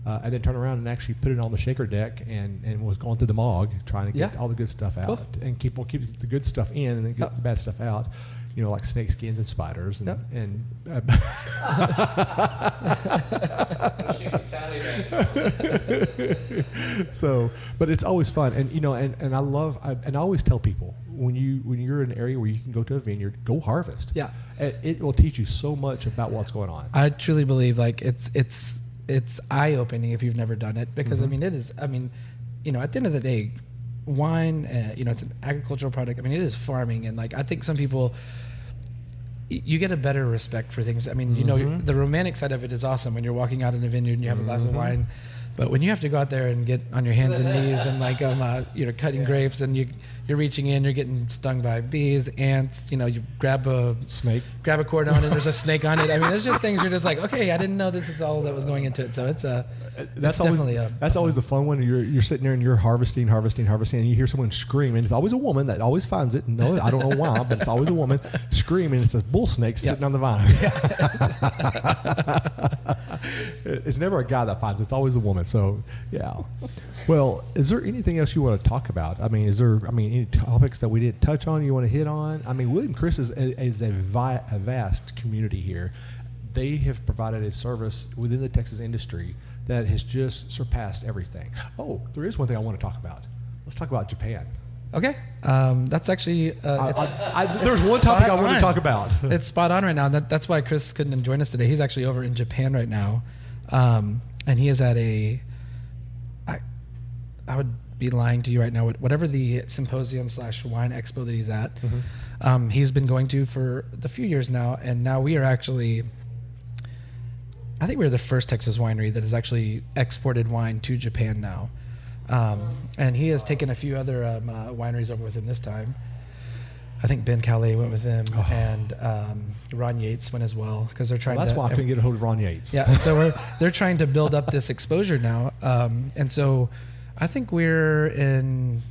and then turned around and actually put it on the shaker deck and was going through the mog trying to get all the good stuff out. Cool. And keep the good stuff in and then get the bad stuff out. Like snake skins and spiders and so, but it's always fun, and I always tell people when you're in an area where you can go to a vineyard, go harvest. Yeah, it will teach you so much about what's going on. I truly believe like it's eye opening if you've never done it, because Mm-hmm. it is. At the end of the day, wine, it's an agricultural product. It is farming, and like I think some people, you get a better respect for things. The romantic side of it is awesome when you're walking out in a vineyard and you have a glass of wine, but when you have to go out there and get on your hands and knees and like cutting grapes and you're reaching in, you're getting stung by bees, ants, you grab a cordon and there's a snake on it. There's just things you're just like, okay, I didn't know this is all that was going into it. So that's always the fun one. You're sitting there and you're harvesting, and you hear someone scream, and it's always a woman that always finds it. No, I don't know why, but it's always a woman screaming. It's a bull snake sitting on the vine. It's never a guy that finds it. It's always a woman. So, yeah. Well, is there anything else you want to talk about? Is there any topics that we didn't touch on you want to hit on? William Chris is a vast community here. They have provided a service within the Texas industry that has just surpassed everything. Oh, there is one thing I want to talk about. Let's talk about Japan. Okay, that's actually there's one topic I want to talk about. It's spot on right now. That's why Chris couldn't join us today. He's actually over in Japan right now, and he is at I would be lying to you right now. Whatever the symposium / wine expo that he's at, he's been going to for a few years now, and now we are actually. I think we're the first Texas winery that has actually exported wine to Japan now. And he has taken a few other wineries over with him this time. I think Ben Calais went with him, and Ron Yates went as well, because they're trying. That's why I couldn't get a hold of Ron Yates. Yeah, and so they're trying to build up this exposure now, and so I think we're in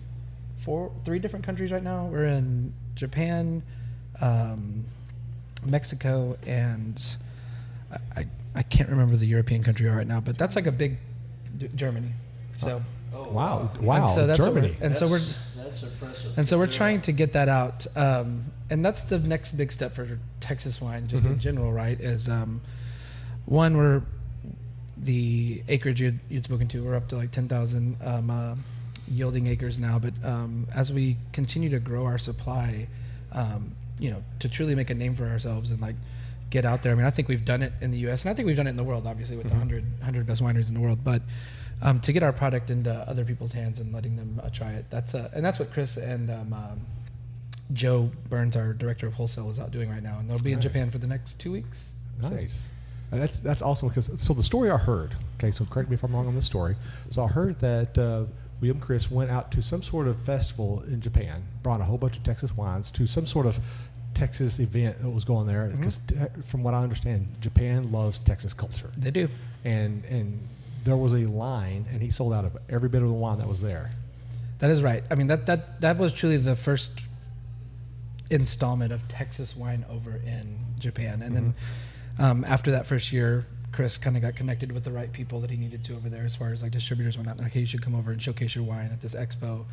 3 different countries right now. We're in Japan, Mexico, and I can't remember the European country right now, but that's like a big Germany. So. Wow! And so that's Germany. That's impressive. And so we're trying to get that out, and that's the next big step for Texas wine, just in general, right? Is one, we're the acreage you'd spoken to, we're up to like 10,000 yielding acres now. But as we continue to grow our supply, to truly make a name for ourselves and like get out there. I think we've done it in the U.S. and I think we've done it in the world, obviously, with the 100 best wineries in the world, but. To get our product into other people's hands and letting them try it. That's what Chris and Joe Burns, our director of wholesale, is out doing right now, and they'll be in Japan for the next 2 weeks. Nice. And that's awesome, because the story I heard. Okay, so correct me if I'm wrong on this story. So I heard that William Chris went out to some sort of festival in Japan, brought a whole bunch of Texas wines to some sort of Texas event that was going there. Because from what I understand, Japan loves Texas culture. They do. And there was a line, and he sold out of every bit of the wine that was there. That is right. That was truly the first installment of Texas wine over in Japan. And then after that first year, Chris kind of got connected with the right people that he needed to over there as far as like distributors went out and like, hey, you should come over and showcase your wine at this expo.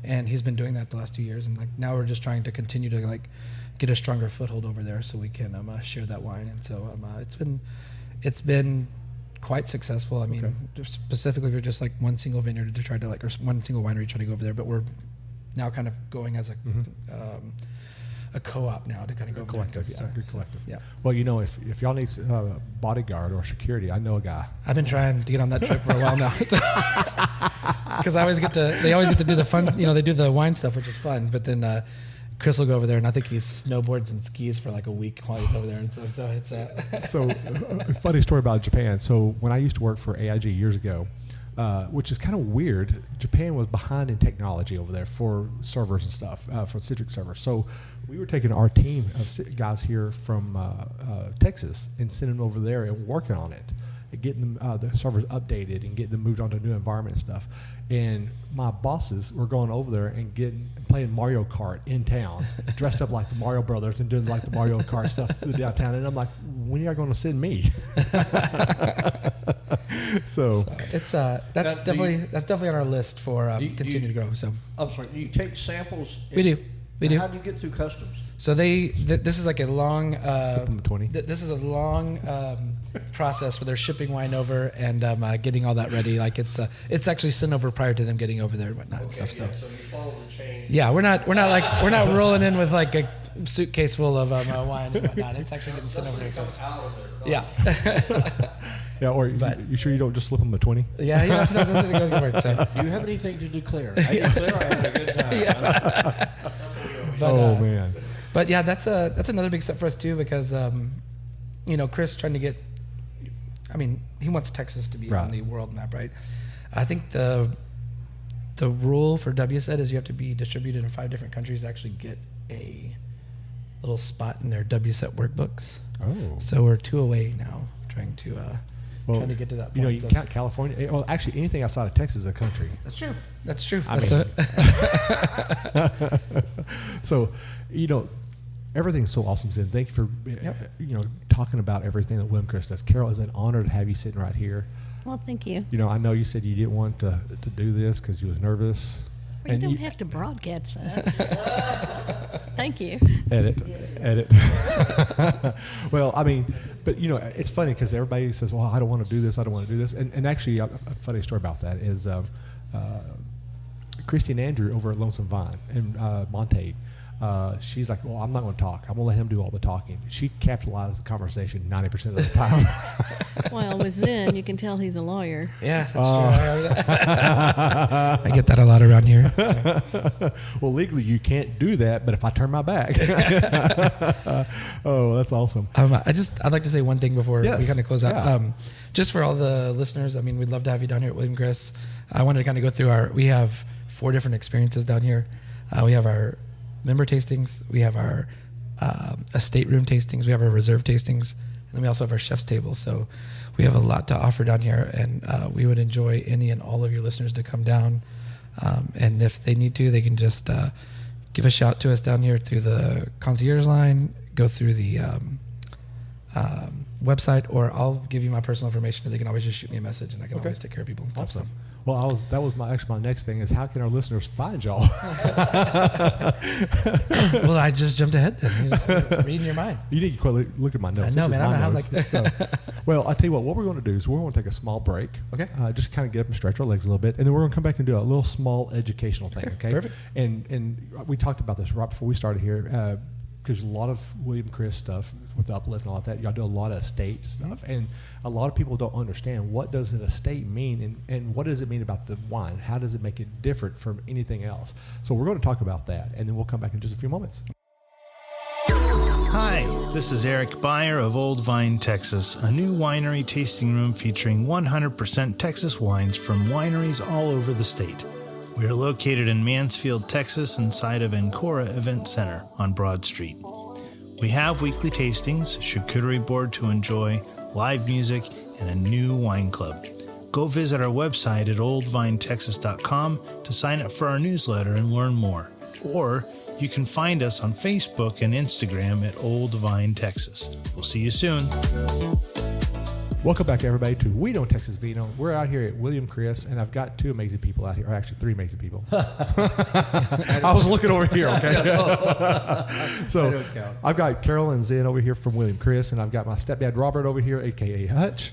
And he's been doing that the last 2 years. And like now we're just trying to continue to like get a stronger foothold over there so we can share that wine. And so it's been quite successful. I mean, specifically for just like one single vineyard to try to like, or one single winery trying to go over there, but we're now kind of going as a co-op now to kind of go over Collective, there. yeah, good collective. Yeah. Well, you know, if y'all need a bodyguard or security, I know a guy. I've been trying to get on that trip for a while now. Because they always get to do the fun, you know, they do the wine stuff, which is fun, but then Chris will go over there, and I think he snowboards and skis for like a week while he's over there, and so it's So, a funny story about Japan. So, when I used to work for AIG years ago, which is kind of weird, Japan was behind in technology over there for servers and stuff, for Citrix servers. So, we were taking our team of guys here from Texas and sending them over there and working on it, and getting them the servers updated and getting them moved on to a new environment and stuff. And my bosses were going over there and playing Mario Kart in town, dressed up like the Mario Brothers and doing like the Mario Kart stuff downtown. And I'm like, when are y'all going to send me? So it's that's definitely on our list for continue to grow. So I'm sorry. Do you take samples? We do. How do you get through customs? So this is like a long. This is a long process where they're shipping wine over and getting all that ready. Like it's actually sent over prior to them getting over there and whatnot and stuff. So you follow the chain. Yeah, we're not rolling in with like a suitcase full of wine and whatnot. It's actually getting sent over there. So yeah. Yeah, or you sure you don't just slip them a 20? Yeah, that's another thing that goes word. So. Do you have anything to declare? I declare I had a good time. Yeah. But, man. But yeah, that's another big step for us too because you know, Chris trying to get. I mean, he wants Texas to be on the world map, right? I think the rule for WSET is you have to be distributed in 5 different countries to actually get a little spot in their WSET workbooks. Oh. So we're 2 away now, trying to get to that point. You know, you can count California. Well, actually, anything outside of Texas is a country. That's true. So, you know, everything's so awesome, Zinn. Thank you for you know, talking about everything that William Chris does. Carol, it's an honor to have you sitting right here. Well, thank you. You know, I know you said you didn't want to do this because you was nervous. Well, you don't have to broadcast that. Thank you. Edit. Well, I mean, but you know, it's funny because everybody says, "Well, I don't want to do this. I don't want to do this." And actually, a funny story about that is Christy and Andrew over at Lonesome Vine in Montague. She's like, well, I'm not going to talk. I'm going to let him do all the talking. She capitalized the conversation 90% of the time. Well, with Zinn, you can tell he's a lawyer. Yeah, that's true. I get that a lot around here. So. Well, legally, you can't do that, but if I turn my back. Oh, that's awesome. I'd like to say one thing before we kind of close out. Yeah. Just for all the listeners, I mean, we'd love to have you down here at William Chris. I wanted to kind of go through we have 4 different experiences down here. We have our member tastings, we have our estate room tastings, we have our reserve tastings, and then we also have our chef's tables. So we have a lot to offer down here, and we would enjoy any and all of your listeners to come down. And if they need to, they can just give a shout to us down here through the concierge line, go through the website, or I'll give you my personal information, and they can always just shoot me a message, and I can always take care of people and stuff. Awesome. So. Well, that was my next thing is how can our listeners find y'all? Well, I just jumped ahead then. You're just reading your mind. You need to quite look at my notes. I know, man. I don't know how like that. So, well, I'll tell you what we're going to do is we're going to take a small break. Okay. Just kind of get up and stretch our legs a little bit, and then we're going to come back and do a little small educational thing. Okay. Perfect. And we talked about this right before we started here. Because a lot of William Chris stuff with the uplift and all that, y'all do a lot of estate stuff, and a lot of people don't understand what does an estate mean, and what does it mean about the wine? How does it make it different from anything else? So we're going to talk about that, and then we'll come back in just a few moments. Hi, this is Eric Byer of Old Vine, Texas, a new winery tasting room featuring 100% Texas wines from wineries all over the state. We are located in Mansfield, Texas, inside of Ancora Event Center on Broad Street. We have weekly tastings, charcuterie board to enjoy, live music, and a new wine club. Go visit our website at oldvinetexas.com to sign up for our newsletter and learn more. Or you can find us on Facebook and Instagram at Old Vine, Texas. We'll see you soon. Welcome back, everybody, to We Know Texas Vino. We're out here at William Chris, and I've got two amazing people out here, or actually three amazing people. I was looking over here, okay? So I've got Carol and Zinn over here from William Chris, and I've got my stepdad Robert over here, a.k.a. Hutch.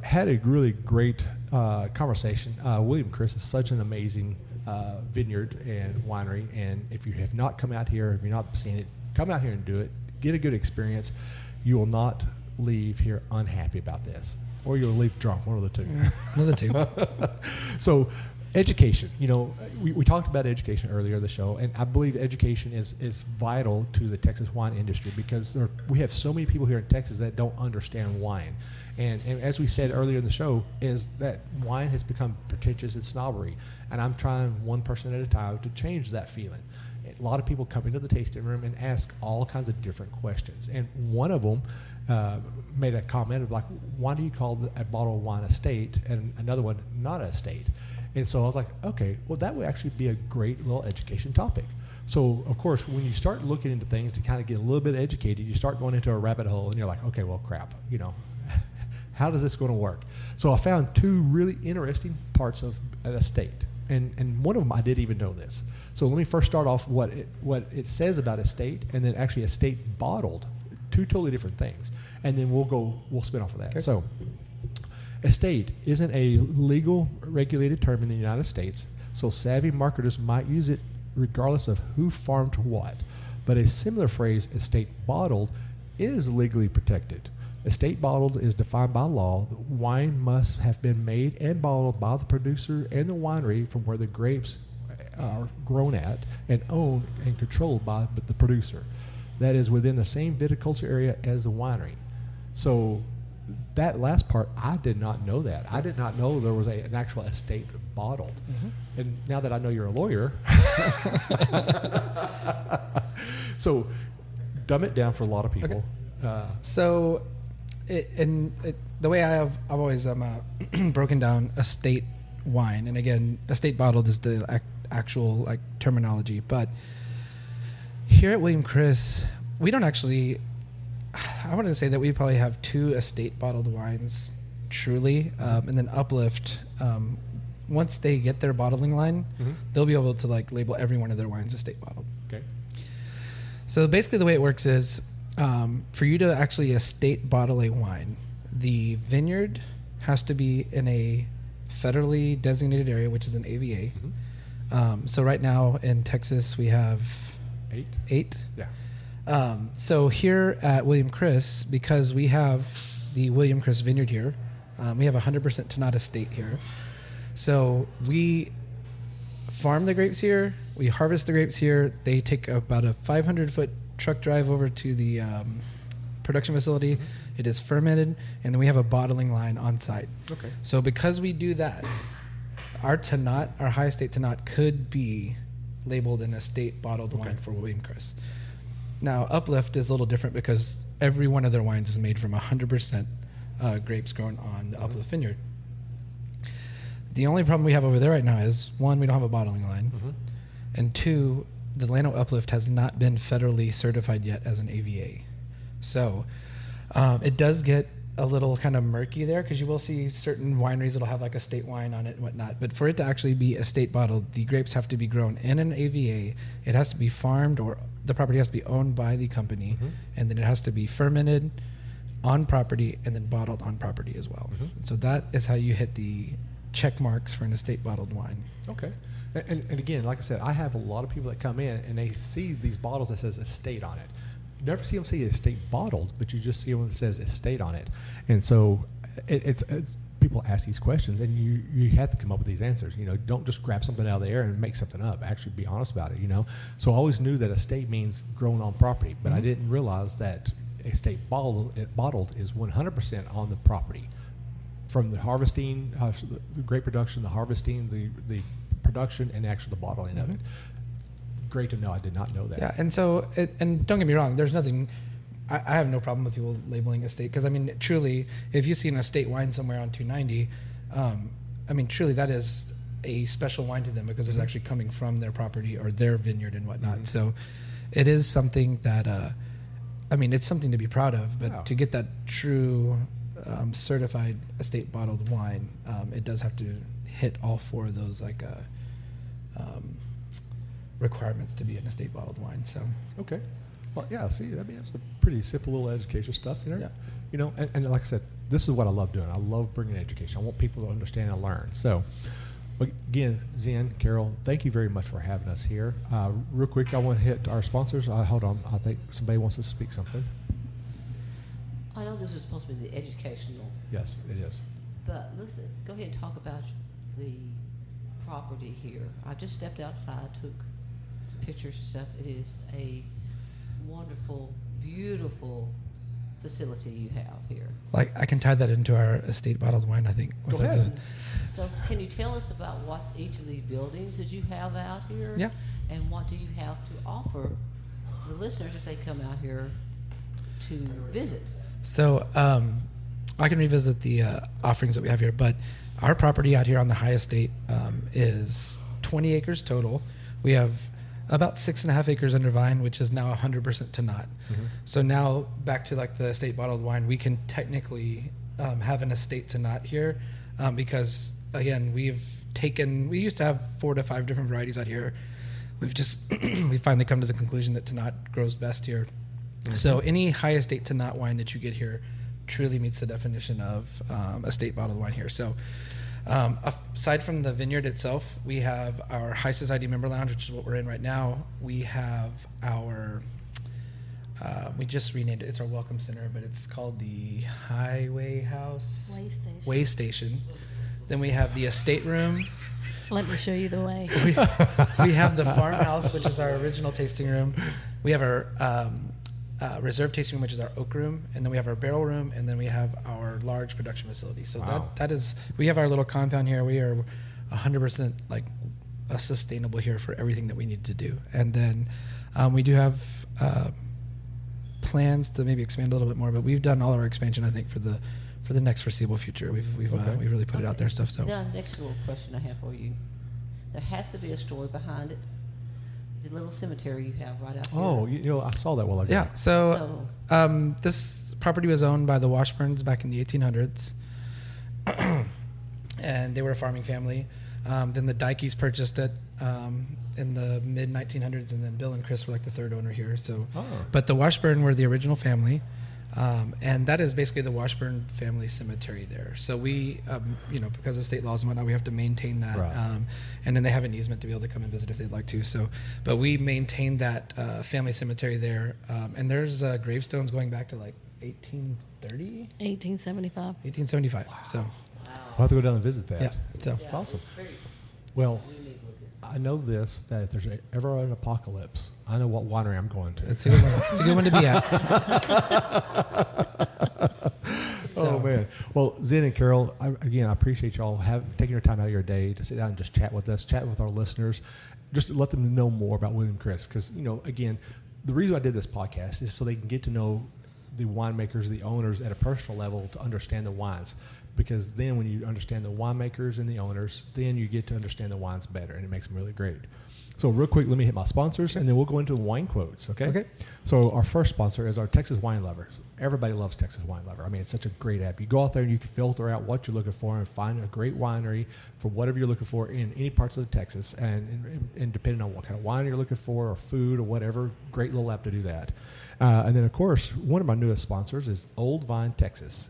Had a really great conversation. William Chris is such an amazing vineyard and winery, and if you have not come out here, if you're not seen it, come out here and do it. Get a good experience. You will not leave here unhappy about this, or you'll leave drunk, one of the two. One of the two. So education, we talked about education earlier in the show, and I believe education is vital to the Texas wine industry, because we have so many people here in Texas that don't understand wine. And as we said earlier in the show, is that wine has become pretentious and snobbery, and I'm trying one person at a time to change that feeling. A lot of people come into the tasting room and ask all kinds of different questions, and one of them made a comment of like, why do you call a bottle of wine a state and another one not a state? And so I was like, okay, well, that would actually be a great little education topic. So of course, when you start looking into things to kind of get a little bit educated, you start going into a rabbit hole, and you're like, okay, well, crap, how does this going to work? So I found two really interesting parts of an estate, and one of them I didn't even know this. So let me first start off what it says about estate, and then actually estate bottled, two totally different things, and then we'll spin off of that. Okay. So estate isn't a legal regulated term in the United States, so savvy marketers might use it regardless of who farmed what. But a similar phrase, estate bottled, is legally protected. Estate bottled is defined by law. The wine must have been made and bottled by the producer and the winery from where the grapes are grown at, and owned and controlled by the producer. That is within the same viticulture area as the winery. So that last part, I did not know that. I did not know there was an actual estate bottled. Mm-hmm. And now that I know you're a lawyer, so dumb it down for a lot of people. Okay. The way I've always broken down estate wine, and again, estate bottled is the actual terminology, but here at William Chris, we don't actually. I want to say that we probably have two estate bottled wines, truly, and then Uplift. Once they get their bottling line, mm-hmm. they'll be able to label every one of their wines estate bottled. Okay. So basically, the way it works is, for you to actually estate bottle a wine, the vineyard has to be in a federally designated area, which is an AVA. Mm-hmm. So right now in Texas, we have 8. Yeah. So here at William Chris, because we have the William Chris vineyard here, we have 100% Tanata estate here. So we farm the grapes here, we harvest the grapes here. They take about a 500-foot truck drive over to the production facility. Mm-hmm. It is fermented, and then we have a bottling line on site. Okay. So because we do that, our high estate Tanat could be labeled an estate bottled wine for William Chris. Now, Uplift is a little different because every one of their wines is made from 100% grapes grown on the Uplift vineyard. The only problem we have over there right now is, one, we don't have a bottling line, mm-hmm. and two, the Llano Uplift has not been federally certified yet as an AVA. So it does get a little kind of murky there, because you will see certain wineries that'll have a state wine on it and whatnot. But for it to actually be estate bottled, the grapes have to be grown in an AVA. It has to be farmed, or the property has to be owned by the company, mm-hmm. and then it has to be fermented on property and then bottled on property as well. Mm-hmm. So that is how you hit the check marks for an estate bottled wine. Okay. And again, like I said, I have a lot of people that come in and they see these bottles that says estate on it. You never see them say estate bottled, but you just see one that says estate on it. And so it's people ask these questions, and you have to come up with these answers. Don't just grab something out of the air and make something up. Actually be honest about it, So I always knew that estate means grown on property, but mm-hmm. I didn't realize that estate bottled is 100% on the property. From the harvesting, the grape production, the harvesting, the production, and actually the bottling mm-hmm. of it. Great to know. I did not know that. Yeah, and so, and don't get me wrong, there's nothing, I have no problem with people labeling estate, because truly, if you see an estate wine somewhere on 290, truly that is a special wine to them, because it's actually coming from their property or their vineyard and whatnot. Mm-hmm. So it is something that, it's something to be proud of, but to get that true certified estate bottled wine, it does have to hit all 4 of those requirements to be an estate bottled wine. So Okay. Well, yeah. See, I mean, it's a pretty simple little education stuff, you know. Yeah. You know, and like I said, this is what I love doing. I love bringing education. I want people to understand and learn. So, again, Zinn, Carol, thank you very much for having us here. Real quick, I want to hit our sponsors. Hold on. I think somebody wants to speak something. I know this was supposed to be the educational, Yes, it is. but listen, go ahead and talk about the property here. I just stepped outside, took some pictures and stuff. It is a wonderful, beautiful facility you have here. like I can tie that into our estate bottled wine, I think. Go with ahead. So can you tell us about what each of these buildings that you have out here? Yeah. And what do you have to offer the listeners if they come out here to visit? So I can revisit the offerings that we have here, but our property out here on the high estate is 20 acres total. We have about 6.5 acres under vine, which is now 100% to not. Mm-hmm. So now back to like the estate bottled wine, we can technically have an estate to not here because again, we used to have 4 to 5 different varieties out here. We finally come to the conclusion that to not grows best here. Mm-hmm. So any high estate to not wine that you get here truly meets the definition of estate bottled wine here. So aside from the vineyard itself, we have our High Society Member Lounge, which is what we're in right now. We have our, we just renamed it. It's our Welcome Center, but it's called the Highway House. Way Station. Then we have the Estate Room. Let me show you the way. We have the Farmhouse, which is our original tasting room. We have our reserve tasting room, which is our oak room, and then we have our barrel room, and then we have our large production facility. So Wow. that is, we have our little compound here. We are 100% like sustainable here for everything that we need to do. And then we do have plans to maybe expand a little bit more, but we've done all our expansion, I think, for the next foreseeable future. We've really put it out there stuff. So Now, next little question I have for you. There has to be a story behind it. The little cemetery you have right out here. Oh, you know, I saw that while ago. yeah, so this property was owned by the Washburns back in the 1800s, and they were a farming family. Then the Dykeys purchased it in the mid 1900s, and then Bill and Chris were like the third owner here. So, but the Washburn were the original family, and that is basically the Washburn family cemetery there. So we, because of state laws and whatnot, we have to maintain that, Right. and then they have an easement to be able to come and visit if they'd like to. So, but we maintain that family cemetery there, and there's gravestones going back to like 1830, 1875. 1875. So, I'll have to go down and visit that. yeah, so. It's awesome. Well, I know this, that if there's ever an apocalypse, I know what winery I'm going to. It's a good one. It's a good one to be at. Oh, man. Well, Zinn and Carol, I appreciate y'all taking your time out of your day to sit down and just chat with us, chat with our listeners, just to let them know more about William Chris. Because, again, the reason I did this podcast is so they can get to know the winemakers, the owners at a personal level to understand the wines. Because then when you understand the winemakers and the owners, then you get to understand the wines better, and it makes them really great. So real quick, let me hit my sponsors, and then we'll go into wine quotes, okay? Okay. So our first sponsor is our Texas Wine Lovers. Everybody loves Texas Wine Lover. I mean, it's such a great app. You go out there and you can filter out what you're looking for and find a great winery for whatever you're looking for in any parts of Texas. And depending on what kind of wine you're looking for or food or whatever, great little app to do that. And then, of course, one of my newest sponsors is Old Vine Texas.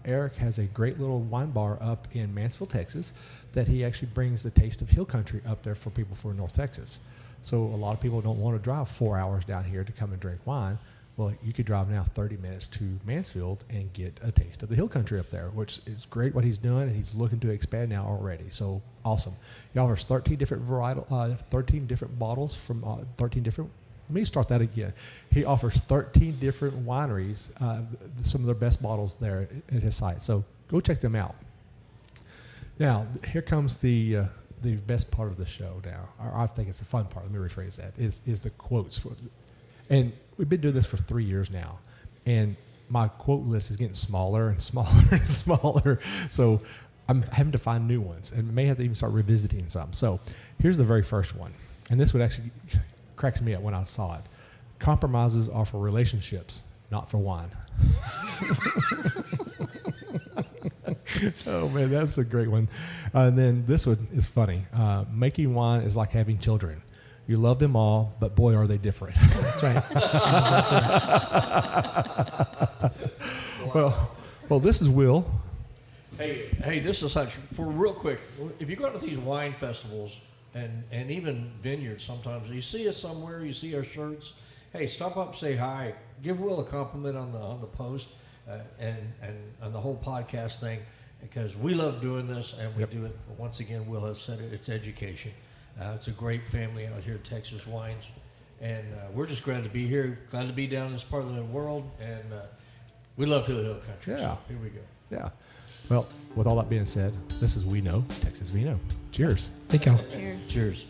Eric has a great little wine bar up in Mansfield, Texas, that he actually brings the taste of hill country up there for people from North Texas. So a lot of people don't want to drive 4 hours down here to come and drink wine. Well, you could drive now 30 minutes to Mansfield and get a taste of the hill country up there, which is great what he's doing, and he's looking to expand now already. So awesome. He offers 13 different bottles from 13 different. Let me start that again. He offers 13 different wineries, some of their best bottles there at his site. So go check them out. Now, here comes the best part of the show now. Or I think it's the fun part. Let me rephrase that. Is the quotes. And we've been doing this for 3 years now. And my quote list is getting smaller and smaller and smaller. So I'm having to find new ones and may have to even start revisiting some. So here's the very first one. And this would actually cracks me up when I saw it. Compromises are for relationships, not for wine. Oh man, that's a great one. And then this one is funny. Making wine is like having children. You love them all, but boy, are they different. That's right. Well, this is Will. Hey, this is such for real quick. If you go to these wine festivals and even vineyards, sometimes you see us somewhere, you see our shirts. Hey, stop up, say hi, give Will a compliment on the post, and on the whole podcast thing, because we love doing this and we do it. Once again, Will has said it. It's education. It's a great family out here at Texas Wines, and we're just glad to be here. Glad to be down in this part of the world, and we love Hill Country. Yeah. So here we go. Yeah. Well, with all that being said, this is We Know Texas Vino. Cheers. Thank you. Cheers. Cheers.